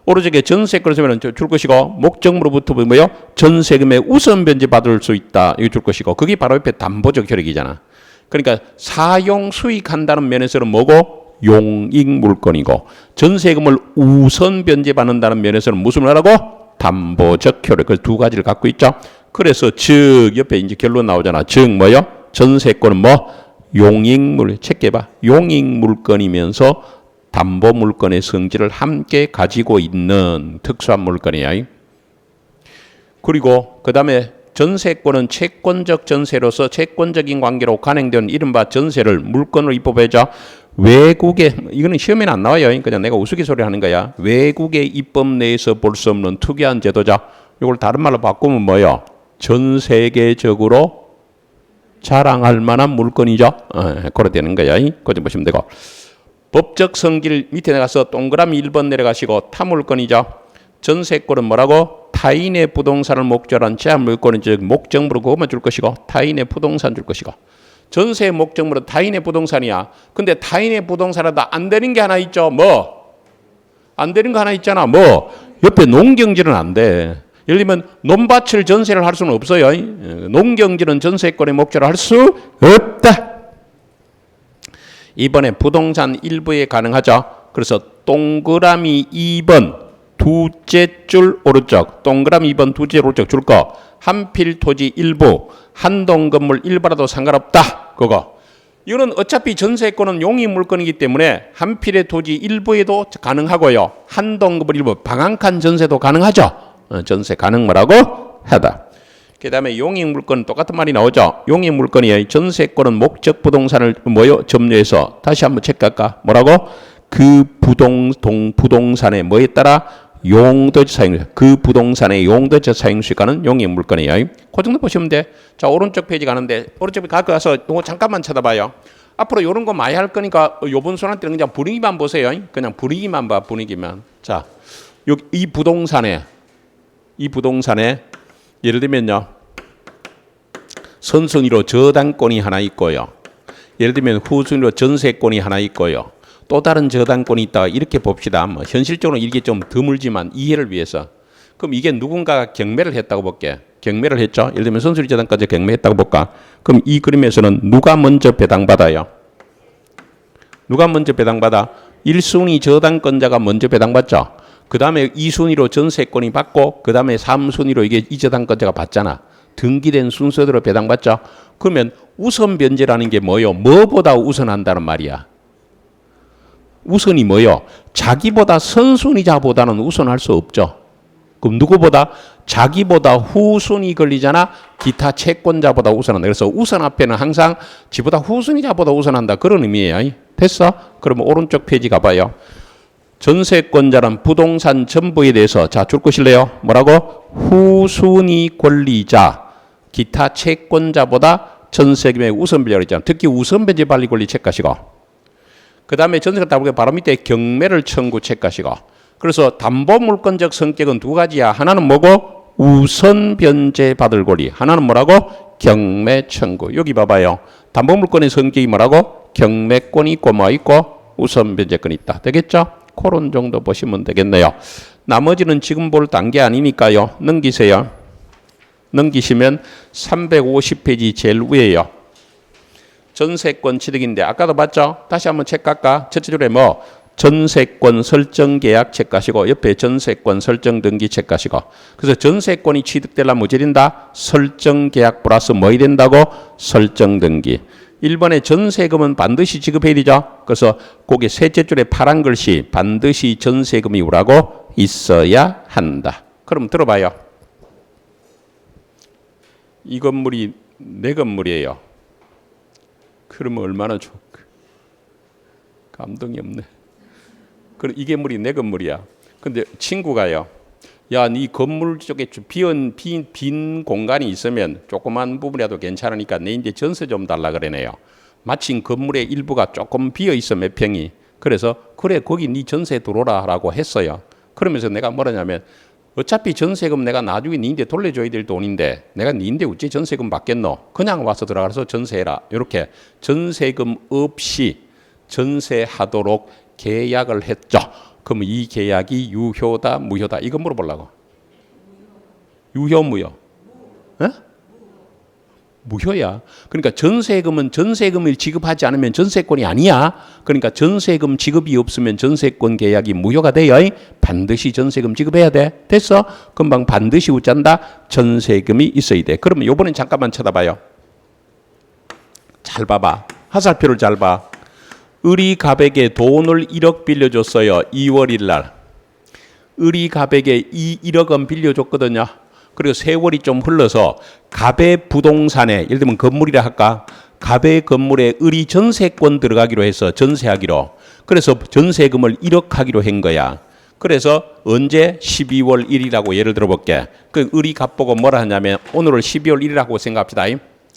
오로지 전세권을 쓰면 줄 것이고 목적물로부터 뭐요? 전세금의 우선 변제 받을 수 있다. 이거 줄 것이고 그게 바로 옆에 담보적 효력이잖아. 그러니까 사용 수익 한다는 면에서는 뭐고? 용익 물건이고 전세금을 우선 변제 받는다는 면에서는 무슨 말하고? 담보적 효력. 그 두 가지를 갖고 있죠. 그래서 즉 옆에 이제 결론 나오잖아. 즉 뭐요? 전세권은 뭐? 용익물, 체크해봐. 용익물건이면서 담보물건의 성질을 함께 가지고 있는 특수한 물건이야. 그리고 그 다음에 전세권은 채권적 전세로서 채권적인 관계로 간행된 이른바 전세를 물건으로 입법해줘. 외국의, 이거는 시험에는 안 나와요. 그냥 내가 우스갯소리 하는 거야. 외국의 입법 내에서 볼 수 없는 특이한 제도자. 이걸 다른 말로 바꾸면 뭐요? 전 세계적으로 자랑할 만한 물건이죠. 그래 되는 거야. 그거 좀 보시면 되고. 법적 성질 밑에 내가서 동그라미 1번 내려가시고 타물건이죠. 전세권은 뭐라고? 타인의 부동산을 목적으로 한 제한물건은 즉 목적물로 그것만 줄 것이고 타인의 부동산 줄 것이고 전세의 목적물은 타인의 부동산이야. 근데 타인의 부동산하다 안 되는 게 하나 있죠. 뭐? 안 되는 거 하나 있잖아. 뭐? 옆에 농경지는 안 돼. 예를 들면 논밭을 전세를 할 수는 없어요. 농경지는 전세권의 목적으로 할 수 없다. 이번에 부동산 일부에 가능하죠. 그래서 동그라미 2번 두째 줄 오른쪽 동그라미 2번 두째 오른쪽 줄 거 한필 토지 일부 한동 건물 일부라도 상관없다. 그거. 이거는 어차피 전세권은 용익 물건이기 때문에 한필의 토지 일부에도 가능하고요. 한동 건물 일부 방한칸 전세도 가능하죠. 전세 가능 뭐라고? 하다. 그 다음에 용익 물건은 똑같은 말이 나오죠. 용익 물건이 전세권은 목적 부동산을 뭐요? 점유해서 다시 한번 체크할까? 뭐라고? 그 부동산의 뭐에 따라 용도적 사용, 그 부동산의 용도적 사용수익가는 용익 물건이에요. 그 정도 보시면 돼. 자, 오른쪽 페이지 가는데 오른쪽 페이지 가서 이거 잠깐만 쳐다봐요. 앞으로 이런 거 많이 할 거니까 요번 순환 때는 그냥 분위기만 보세요. 그냥 분위기만 봐, 분위기만. 자, 여기 이 부동산에 예를 들면요. 선순위로 저당권이 하나 있고요. 예를 들면 후순위로 전세권이 하나 있고요. 또 다른 저당권이 있다. 이렇게 봅시다. 뭐 현실적으로 이게 좀 드물지만 이해를 위해서. 그럼 이게 누군가가 경매를 했다고 볼게. 경매를 했죠. 예를 들면 선순위 저당까지 경매했다고 볼까. 그럼 이 그림에서는 누가 먼저 배당받아요? 누가 먼저 배당받아? 1순위 저당권자가 먼저 배당받죠. 그 다음에 2순위로 전세권이 받고 그 다음에 3순위로 이게 이저당권자가 받잖아. 등기된 순서대로 배당받죠. 그러면 우선 변제라는 게 뭐요? 뭐보다 우선한다는 말이야. 우선이 뭐요? 자기보다 선순위자보다는 우선할 수 없죠. 그럼 누구보다? 자기보다 후순위 걸리잖아. 기타 채권자보다 우선한다. 그래서 우선 앞에는 항상 지보다 후순위자보다 우선한다. 그런 의미예요. 됐어? 그러면 오른쪽 페이지 가봐요. 전세권자는 부동산 전부에 대해서 자, 줄 것일래요? 뭐라고? 후순위 권리자, 기타 채권자보다 전세금의 우선 변제를 했잖아. 특히 우선 변제 관리 권리 체크하시고 그 다음에 전세가 따르게 바로 밑에 경매를 청구 체크하시고 그래서 담보물건적 성격은 두 가지야. 하나는 뭐고? 우선 변제 받을 권리. 하나는 뭐라고? 경매 청구. 여기 봐봐요. 담보물권의 성격이 뭐라고? 경매권이 있고 뭐 있고 우선 변제권이 있다. 되겠죠? 그런 정도 보시면 되겠네요. 나머지는 지금 볼 단계 아니니까요. 넘기세요. 넘기시면 350페이지 제일 위에요. 전세권 취득인데 아까도 봤죠? 다시 한번 체크할까? 첫째 줄에 뭐 전세권 설정 계약 체크하시고 옆에 전세권 설정 등기 체크하시고 그래서 전세권이 취득되려면 뭐 드린다? 설정 계약 플러스 뭐 된다고? 설정 등기. 1번에 전세금은 반드시 지급해야 되죠. 그래서 거기 셋째 줄에 파란 글씨 반드시 전세금이 오라고 있어야 한다. 그럼 들어봐요. 이 건물이 내 건물이에요. 그러면 얼마나 좋을까? 감동이 없네. 그럼 이 건물이 내 건물이야. 근데 친구가요. 야, 네 건물 쪽에 빈 공간이 있으면 조그만 부분이라도 괜찮으니까 내 이제 전세 좀 달라 그러네요. 마침 건물의 일부가 조금 비어 있어 몇 평이. 그래서 그래 거기 네 전세 들어오라라고 했어요. 그러면서 내가 뭐라냐면 어차피 전세금 내가 나중에 니인데 돌려줘야 될 돈인데 내가 니인데 어째 전세금 받겠노? 그냥 와서 들어가서 전세해라. 이렇게 전세금 없이 전세하도록 계약을 했죠. 그럼 이 계약이 유효다 무효다 이거 물어보려고. 유효 무효? 에? 무효야. 그러니까 전세금은 전세금을 지급하지 않으면 전세권이 아니야. 그러니까 전세금 지급이 없으면 전세권 계약이 무효가 돼요. 반드시 전세금 지급해야 돼. 됐어? 금방 반드시 웃잔다. 전세금이 있어야 돼. 그러면 요번엔 잠깐만 쳐다봐요. 잘 봐봐. 화살표를 잘 봐. 을이갑에게 돈을 1억 빌려줬어요. 2월 1일 날. 을이갑에게 1억 원 빌려줬거든요. 그리고 세월이 좀 흘러서 갑의 부동산에 예를 들면 건물이라 할까? 갑의 건물에 을이 전세권 들어가기로 해서 전세하기로. 그래서 전세금을 1억 하기로 한 거야. 그래서 언제? 12월 1일이라고 예를 들어볼게. 그 을이 갑 보고 뭐라 하냐면 오늘을 12월 1일이라고 생각합시다.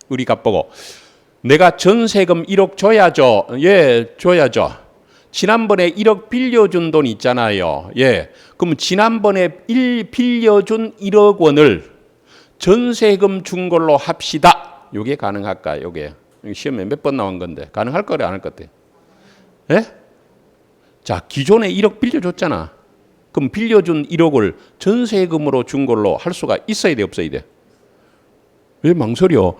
을이 갑 보고 내가 전세금 1억 줘야죠. 예, 줘야죠. 지난번에 1억 빌려준 돈 있잖아요. 예. 그럼 지난번에 빌려준 1억 원을 전세금 준 걸로 합시다. 이게 가능할까? 요게. 시험에 몇 번 나온 건데. 가능할 거래, 안 할 것 같아? 예? 자, 기존에 1억 빌려줬잖아. 그럼 빌려준 1억을 전세금으로 준 걸로 할 수가 있어야 돼, 없어야 돼? 왜 망설여?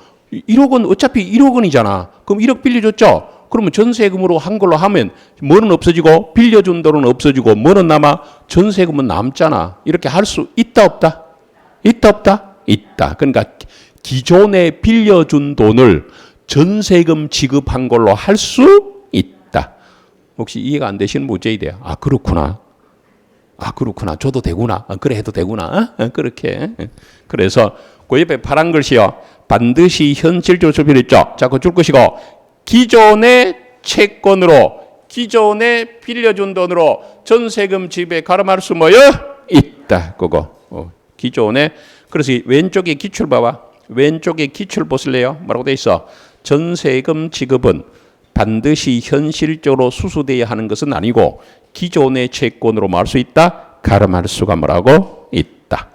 1억 원, 어차피 1억 원이잖아. 그럼 1억 빌려줬죠? 그러면 전세금으로 한 걸로 하면 뭐는 없어지고 빌려준 돈은 없어지고 뭐는 남아? 전세금은 남잖아. 이렇게 할 수 있다 없다? 있다 없다? 있다. 그러니까 기존에 빌려준 돈을 전세금 지급한 걸로 할 수 있다. 혹시 이해가 안 되시는 문제에 대해 아 그렇구나. 아 그렇구나. 줘도 되구나. 아, 그래 해도 되구나. 그렇게. 그래서 그 옆에 파란 글씨요. 반드시 현실적으로 필요했죠. 자, 그거 줄 것이고 기존의 채권으로 기존에 빌려준 돈으로 전세금 지급에 가름할 수 뭐요? 있다. 그거. 기존에 그래서 왼쪽에 기출 봐봐. 왼쪽에 기출 보실래요? 뭐라고 돼 있어? 전세금 지급은 반드시 현실적으로 수수돼야 하는 것은 아니고 기존의 채권으로 말할 수 있다. 가름할 수가 뭐라고? 있다.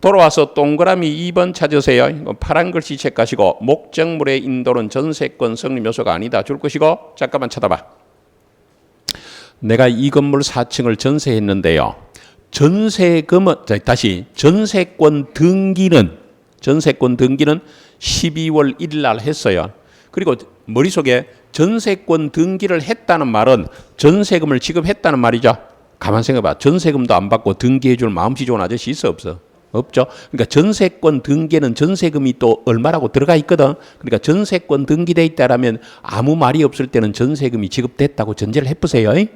돌아와서 동그라미 2번 찾으세요. 파란 글씨 체크하시고 목적물의 인도는 전세권 성립 요소가 아니다. 줄 것이고 잠깐만 쳐다봐. 내가 이 건물 4층을 전세했는데요. 전세금은 다시 전세권 등기는 12월 1일 날 했어요. 그리고 머릿속에 전세권 등기를 했다는 말은 전세금을 지급했다는 말이죠. 가만 생각해봐. 전세금도 안 받고 등기해 줄 마음씨 좋은 아저씨 있어 없어? 없죠. 그러니까 전세권 등기에는 전세금이 또 얼마라고 들어가 있거든. 그러니까 전세권 등기돼 있다라면 아무 말이 없을 때는 전세금이 지급됐다고 전제를 해보세요. 예.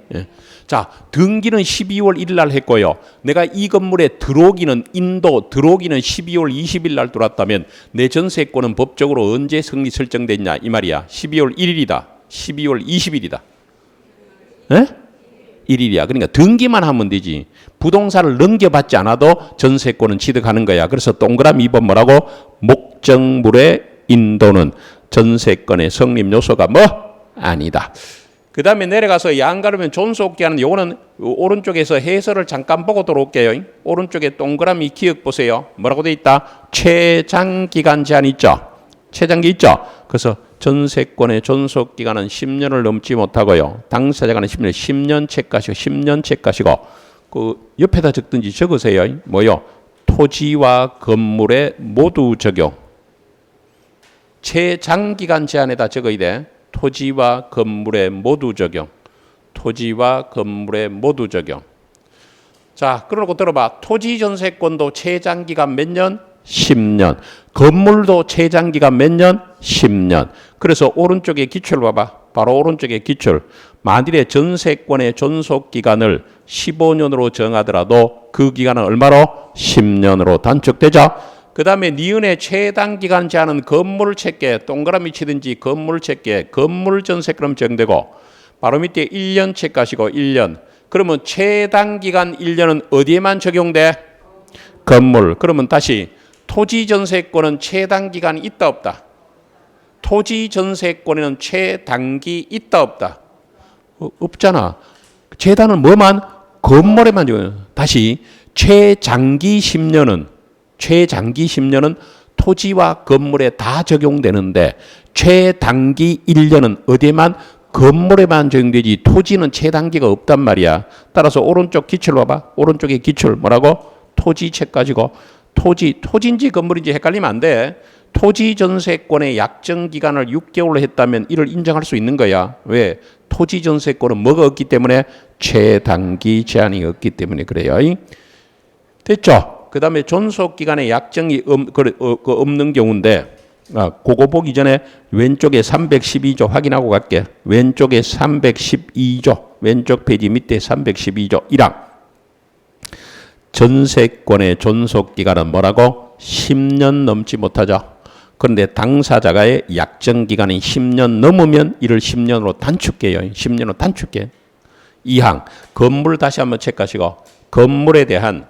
자, 등기는 12월 1일 날 했고요. 내가 이 건물에 들어오기는 12월 20일 날 들어왔다면 내 전세권은 법적으로 언제 성립 설정됐냐 이 말이야. 12월 1일이다. 12월 20일이다. 예? 1일이야. 그러니까 등기만 하면 되지. 부동산을 넘겨받지 않아도 전세권은 취득하는 거야. 그래서 동그라미 2번 뭐라고? 목적물의 인도는 전세권의 성립 요소가 뭐? 아니다. 그 다음에 내려가서 양가르면 존속기간은 요거는 오른쪽에서 해설을 잠깐 보고 들어올게요. 오른쪽에 동그라미 기억 보세요. 뭐라고 돼 있다? 최장기간 제한 있죠? 최장기 있죠? 그래서 전세권의 존속기간은 10년을 넘지 못하고요. 당사자간은 10년, 10년 채가시고 10년 채가시고 그 옆에다 적든지 적으세요. 뭐요? 토지와 건물에 모두 적용. 최장기간 제한에다 적어야 돼. 토지와 건물에 모두 적용. 토지와 건물에 모두 적용. 자, 그러고 들어봐. 토지 전세권도 최장기간 몇 년? 10년. 건물도 최장기간 몇 년? 10년. 그래서 오른쪽에 기출 봐봐. 바로 오른쪽에 기출. 만일에 전세권의 존속기간을 15년으로 정하더라도 그 기간은 얼마로? 10년으로 단축되죠. 그 다음에 니은의 최단기간 제한은 건물 채계, 동그라미 치든지 건물 채계, 건물 전세권 정되고 바로 밑에 1년 채가시고 1년. 그러면 최단기간 1년은 어디에만 적용돼? 건물. 그러면 다시 토지 전세권은 최단기간이 있다 없다? 토지 전세권에는 최단기 있다 없다? 없잖아. 최단은 뭐만? 건물에만 적용해. 다시 최장기 10년은 토지와 건물에 다 적용되는데 최단기 1년은 어디에만? 건물에만 적용되지 토지는 최단기가 없단 말이야. 따라서 오른쪽 기출 봐봐. 오른쪽에 기출 뭐라고? 토지 책 가지고 토지인지 건물인지 헷갈리면 안 돼. 토지 전세권의 약정 기간을 6개월로 했다면 이를 인정할 수 있는 거야. 왜? 토지 전세권은 뭐가 없기 때문에? 최단기 제한이 없기 때문에 그래요. 됐죠? 그 다음에 존속기간의 약정이 없는 경우인데 그거 보기 전에 왼쪽에 312조 확인하고 갈게. 왼쪽에 312조 왼쪽 페이지 밑에 312조 1항 전세권의 존속기간은 뭐라고? 10년 넘지 못하죠. 그런데 당사자가의 약정기간이 10년 넘으면 이를 10년으로 단축해요. 10년으로 단축해. 2항 건물 다시 한번 체크하시고 건물에 대한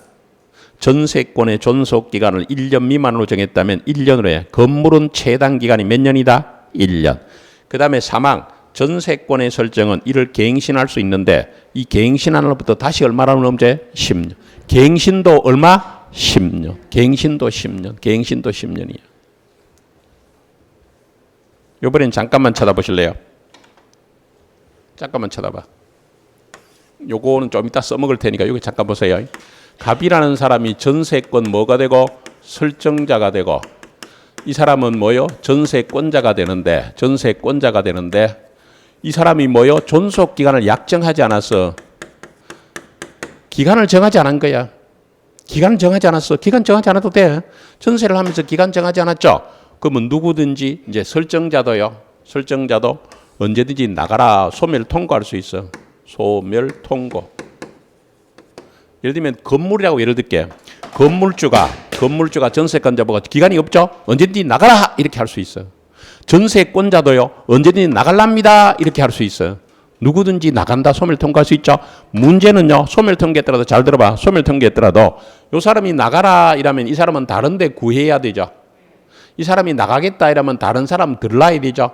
전세권의 존속기간을 1년 미만으로 정했다면 1년으로 해. 건물은 최단기간이 몇 년이다? 1년. 그 다음에 3항 전세권의 설정은 이를 갱신할 수 있는데 이 갱신하는 것부터 다시 얼마라는 문제? 10년. 갱신도 얼마? 10년. 갱신도 10년. 갱신도 10년이야. 요번엔 잠깐만 쳐다보실래요? 잠깐만 쳐다봐. 요거는 좀 이따 써먹을 테니까 여기 잠깐 보세요. 갑이라는 사람이 전세권 뭐가 되고 설정자가 되고 이 사람은 뭐요? 전세권자가 되는데 이 사람이 뭐요? 존속기간을 약정하지 않았어. 기간을 정하지 않은 거야. 기간을 정하지 않았어. 기간 정하지 않아도 돼. 전세를 하면서 기간 정하지 않았죠? 그러면 누구든지 이제 설정자도 언제든지 나가라 소멸 통고할 수 있어. 소멸 통고. 예를 들면 건물이라고 예를 들게. 건물주가 전세권자 보고 기간이 없죠? 언제든지 나가라 이렇게 할 수 있어. 전세권자도요. 언제든지 나갈랍니다 이렇게 할 수 있어. 누구든지 나간다 소멸 통고할 수 있죠. 문제는요. 소멸 통고에 따라서 잘 들어봐. 소멸 통고에 따라도 이 사람이 나가라 이러면 이 사람은 다른 데 구해야 되죠. 이 사람이 나가겠다 이러면 다른 사람 들라야 되죠.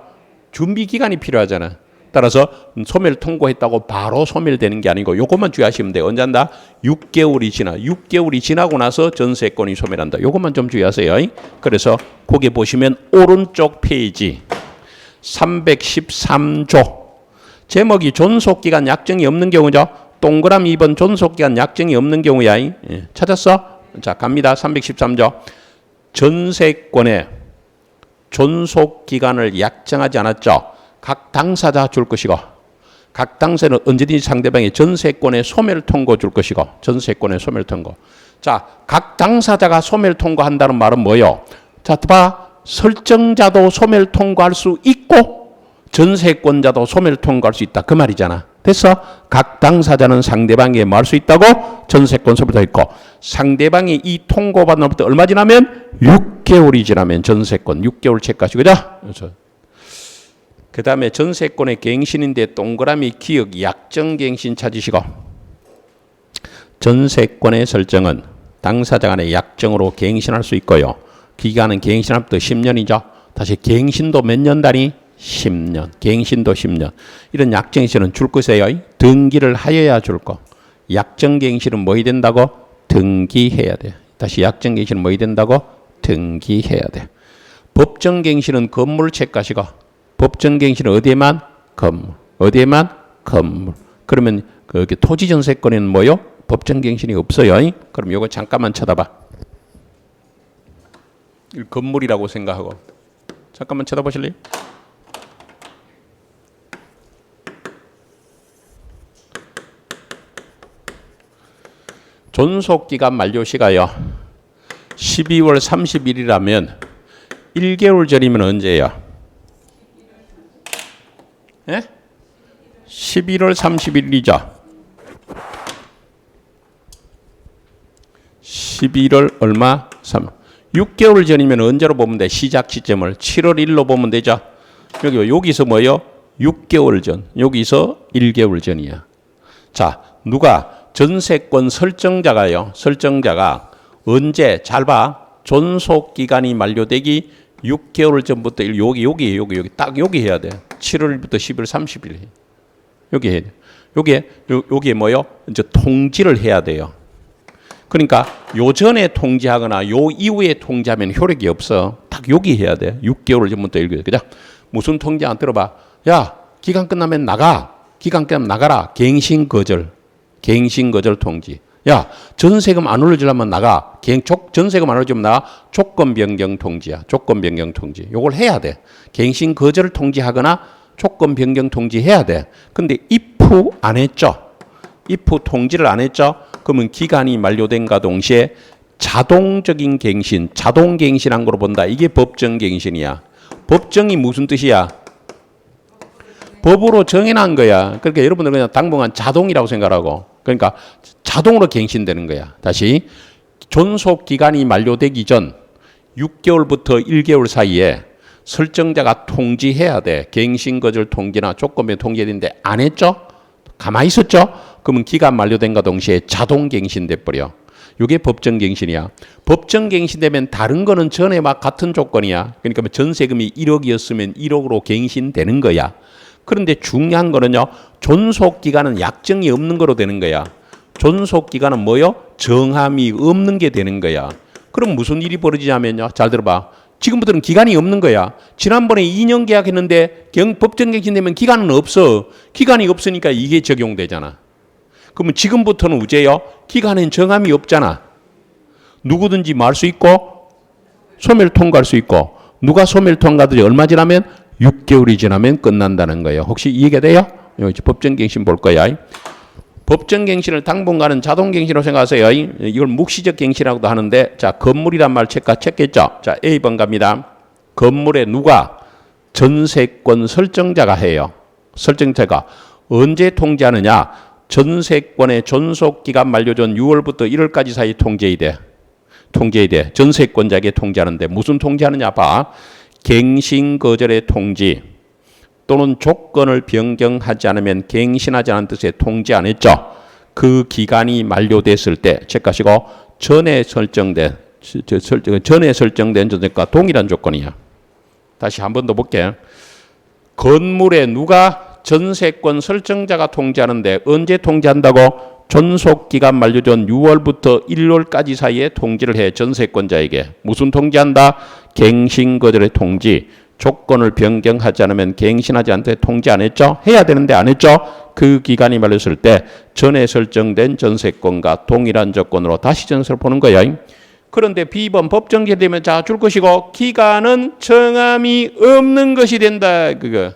준비 기간이 필요하잖아. 따라서 소멸 통고했다고 바로 소멸되는 게 아니고 요것만 주의하시면 돼요. 언제 한다? 6개월이 지나고 나서 전세권이 소멸한다. 요것만 좀 주의하세요. 그래서 거기 보시면 오른쪽 페이지 313조 제목이 존속기간 약정이 없는 경우죠. 동그라미 2번 존속기간 약정이 없는 경우야. 찾았어? 자 갑니다. 313조 전세권의 존속기간을 약정하지 않았죠. 각 당사자 줄 것이고 각 당사자는 언제든지 상대방의 전세권의 소멸 통고 줄 것이고 전세권의 소멸 통고. 자, 각 당사자가 소멸 통고한다는 말은 뭐예요? 자, 봐. 설정자도 소멸 통고할 수 있고 전세권자도 소멸 통고할 수 있다. 그 말이잖아. 됐어? 각 당사자는 상대방에게 뭐 할 수 있다고? 전세권 소멸도 있고 상대방이 이 통고받는 것부터 얼마 지나면? 6개월이 지나면 전세권 6개월 채까지. 그죠? 그래서 그 다음에 전세권의 갱신인데 동그라미 기억 약정갱신 찾으시고 전세권의 설정은 당사자 간의 약정으로 갱신할 수 있고요. 기간은 갱신합부터 10년이죠. 다시 갱신도 몇 년 단위? 10년. 갱신도 10년. 이런 약정갱신은 줄 것이에요. 등기를 하여야 줄 거. 약정갱신은 뭐 해야 된다고? 등기해야 돼. 다시 약정갱신은 뭐 해야 된다고? 등기해야 돼. 법정갱신은 건물책 가시고 법정갱신은 어디에만? 건물. 어디에만? 건물. 그러면 그 토지전세권에는 뭐요? 법정갱신이 없어요. 그럼 요거 잠깐만 쳐다봐. 건물이라고 생각하고 잠깐만 쳐다보실래요? 존속기간 만료시가요 12월 30일이라면 1개월 전이면 언제예요? 예? 11월 30일이죠. 11월 얼마? 3. 6개월 전이면 언제로 보면 돼? 시작 시점을 7월 1로 보면 되죠. 여기서 뭐요? 6개월 전. 여기서 1개월 전이야. 자, 누가 전세권 설정자가요. 설정자가 언제 잘 봐. 존속 기간이 만료되기 6개월 전부터 여기 딱 여기 해야 돼. 7월부터 11월 30일. 여기 해야 돼. 여기에 뭐요? 이제 통지를 해야 돼요. 그러니까 요 전에 통지하거나 요 이후에 통지하면 효력이 없어. 딱 여기 해야 돼. 6개월 전부터 1개월. 그죠? 무슨 통지 안 들어봐. 야, 기간 끝나면 나가. 기간 끝나면 나가라. 갱신 거절. 갱신 거절 통지. 야, 전세금 안 올려주려면 나가. 전세금 안 올려주면 나가. 조건 변경 통지야. 조건 변경 통지. 요걸 해야 돼. 갱신 거절 통지하거나 조건 변경 통지해야 돼. 근데 if 안 했죠. if 통지를 안 했죠. 그러면 기간이 만료된과 동시에 자동적인 갱신, 자동 갱신한 거로 본다. 이게 법정 갱신이야. 법정이 무슨 뜻이야? 법으로 정해놓은 거야. 그러니까 여러분들 그냥 당분간 자동이라고 생각하고, 그러니까 자동으로 갱신되는 거야. 다시 존속 기간이 만료되기 전 6개월부터 1개월 사이에 설정자가 통지해야 돼. 갱신 거절 통지나 조건변 통지해야 되는데 안 했죠? 가만히 있었죠? 그러면 기간 만료된과 동시에 자동 갱신돼 버려. 이게 법정 갱신이야. 법정 갱신되면 다른 거는 전에 막 같은 조건이야. 그러니까 전세금이 1억이었으면 1억으로 갱신되는 거야. 그런데 중요한 거는요. 존속 기간은 약정이 없는 거로 되는 거야. 존속 기간은 뭐요? 정함이 없는 게 되는 거야. 그럼 무슨 일이 벌어지냐면요. 잘 들어봐. 지금부터는 기간이 없는 거야. 지난번에 2년 계약했는데 법정 갱신되면 기간은 없어. 기간이 없으니까 이게 적용되잖아. 그러면 지금부터는 우제요. 기간엔 정함이 없잖아. 누구든지 말 수 있고 소멸 통과할 수 있고 누가 소멸 통과들이 얼마 지나면 6개월이 지나면 끝난다는 거예요. 혹시 이해가 돼요? 법정 갱신 볼 거야. 법정 갱신을 당분간은 자동 갱신으로 생각하세요. 이걸 묵시적 갱신이라고도 하는데, 자, 건물이란 말 찾겠죠? 자, A번 갑니다. 건물에 누가 전세권 설정자가 해요. 설정자가 언제 통지하느냐? 전세권의 존속기간 만료 전 6월부터 1월까지 사이 통제해야 돼. 통제해야 돼. 전세권자에게 통지하는데 무슨 통지하느냐 봐. 갱신 거절의 통지 또는 조건을 변경하지 않으면 갱신하지 않은 뜻의 통지 안 했죠. 그 기간이 만료됐을 때 체크하시고 전에 설정된 전세과 동일한 조건이야. 다시 한 번 더 볼게요. 건물에 누가 전세권 설정자가 통지하는데 언제 통지한다고? 존속기간 만료 전 6월부터 1월까지 사이에 통지를 해. 전세권자에게. 무슨 통지한다? 갱신 거절의 통지. 조건을 변경하지 않으면 갱신하지 않되 통지 안 했죠? 해야 되는데 안 했죠? 그 기간이 만료됐을 때 전에 설정된 전세권과 동일한 조건으로 다시 전세를 보는 거야. 그런데 B번 법정제 되면 자 줄 것이고 기간은 정함이 없는 것이 된다. 그거.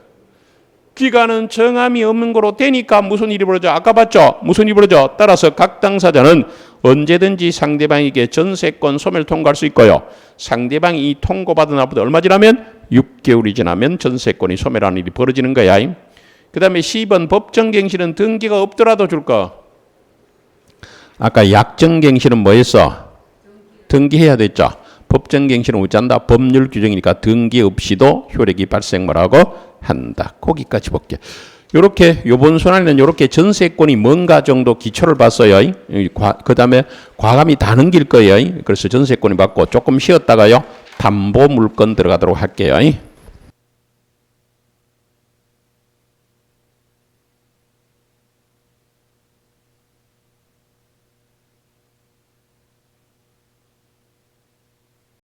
기간은 정함이 없는 거로 되니까 무슨 일이 벌어져? 아까 봤죠? 무슨 일이 벌어져? 따라서 각 당사자는 언제든지 상대방에게 전세권 소멸 통과할 수 있고요. 상대방이 이 통고받은 날부터 얼마 지나면? 6개월이 지나면 전세권이 소멸하는 일이 벌어지는 거야. 그 다음에 C번 법정갱신은 등기가 없더라도 줄 거. 아까 약정갱신은 뭐 했어? 등기해야 됐죠. 법정갱신은 어쩐다? 법률 규정이니까 등기 없이도 효력이 발생 뭐라고? 한다. 거기까지 볼게. 요렇게 요번 순환에는 요렇게 전세권이 뭔가 정도 기초를 봤어요. 그 다음에 과감히 다 넘길 거예요. 그래서 전세권이 받고 조금 쉬었다가요. 담보 물건 들어가도록 할게요.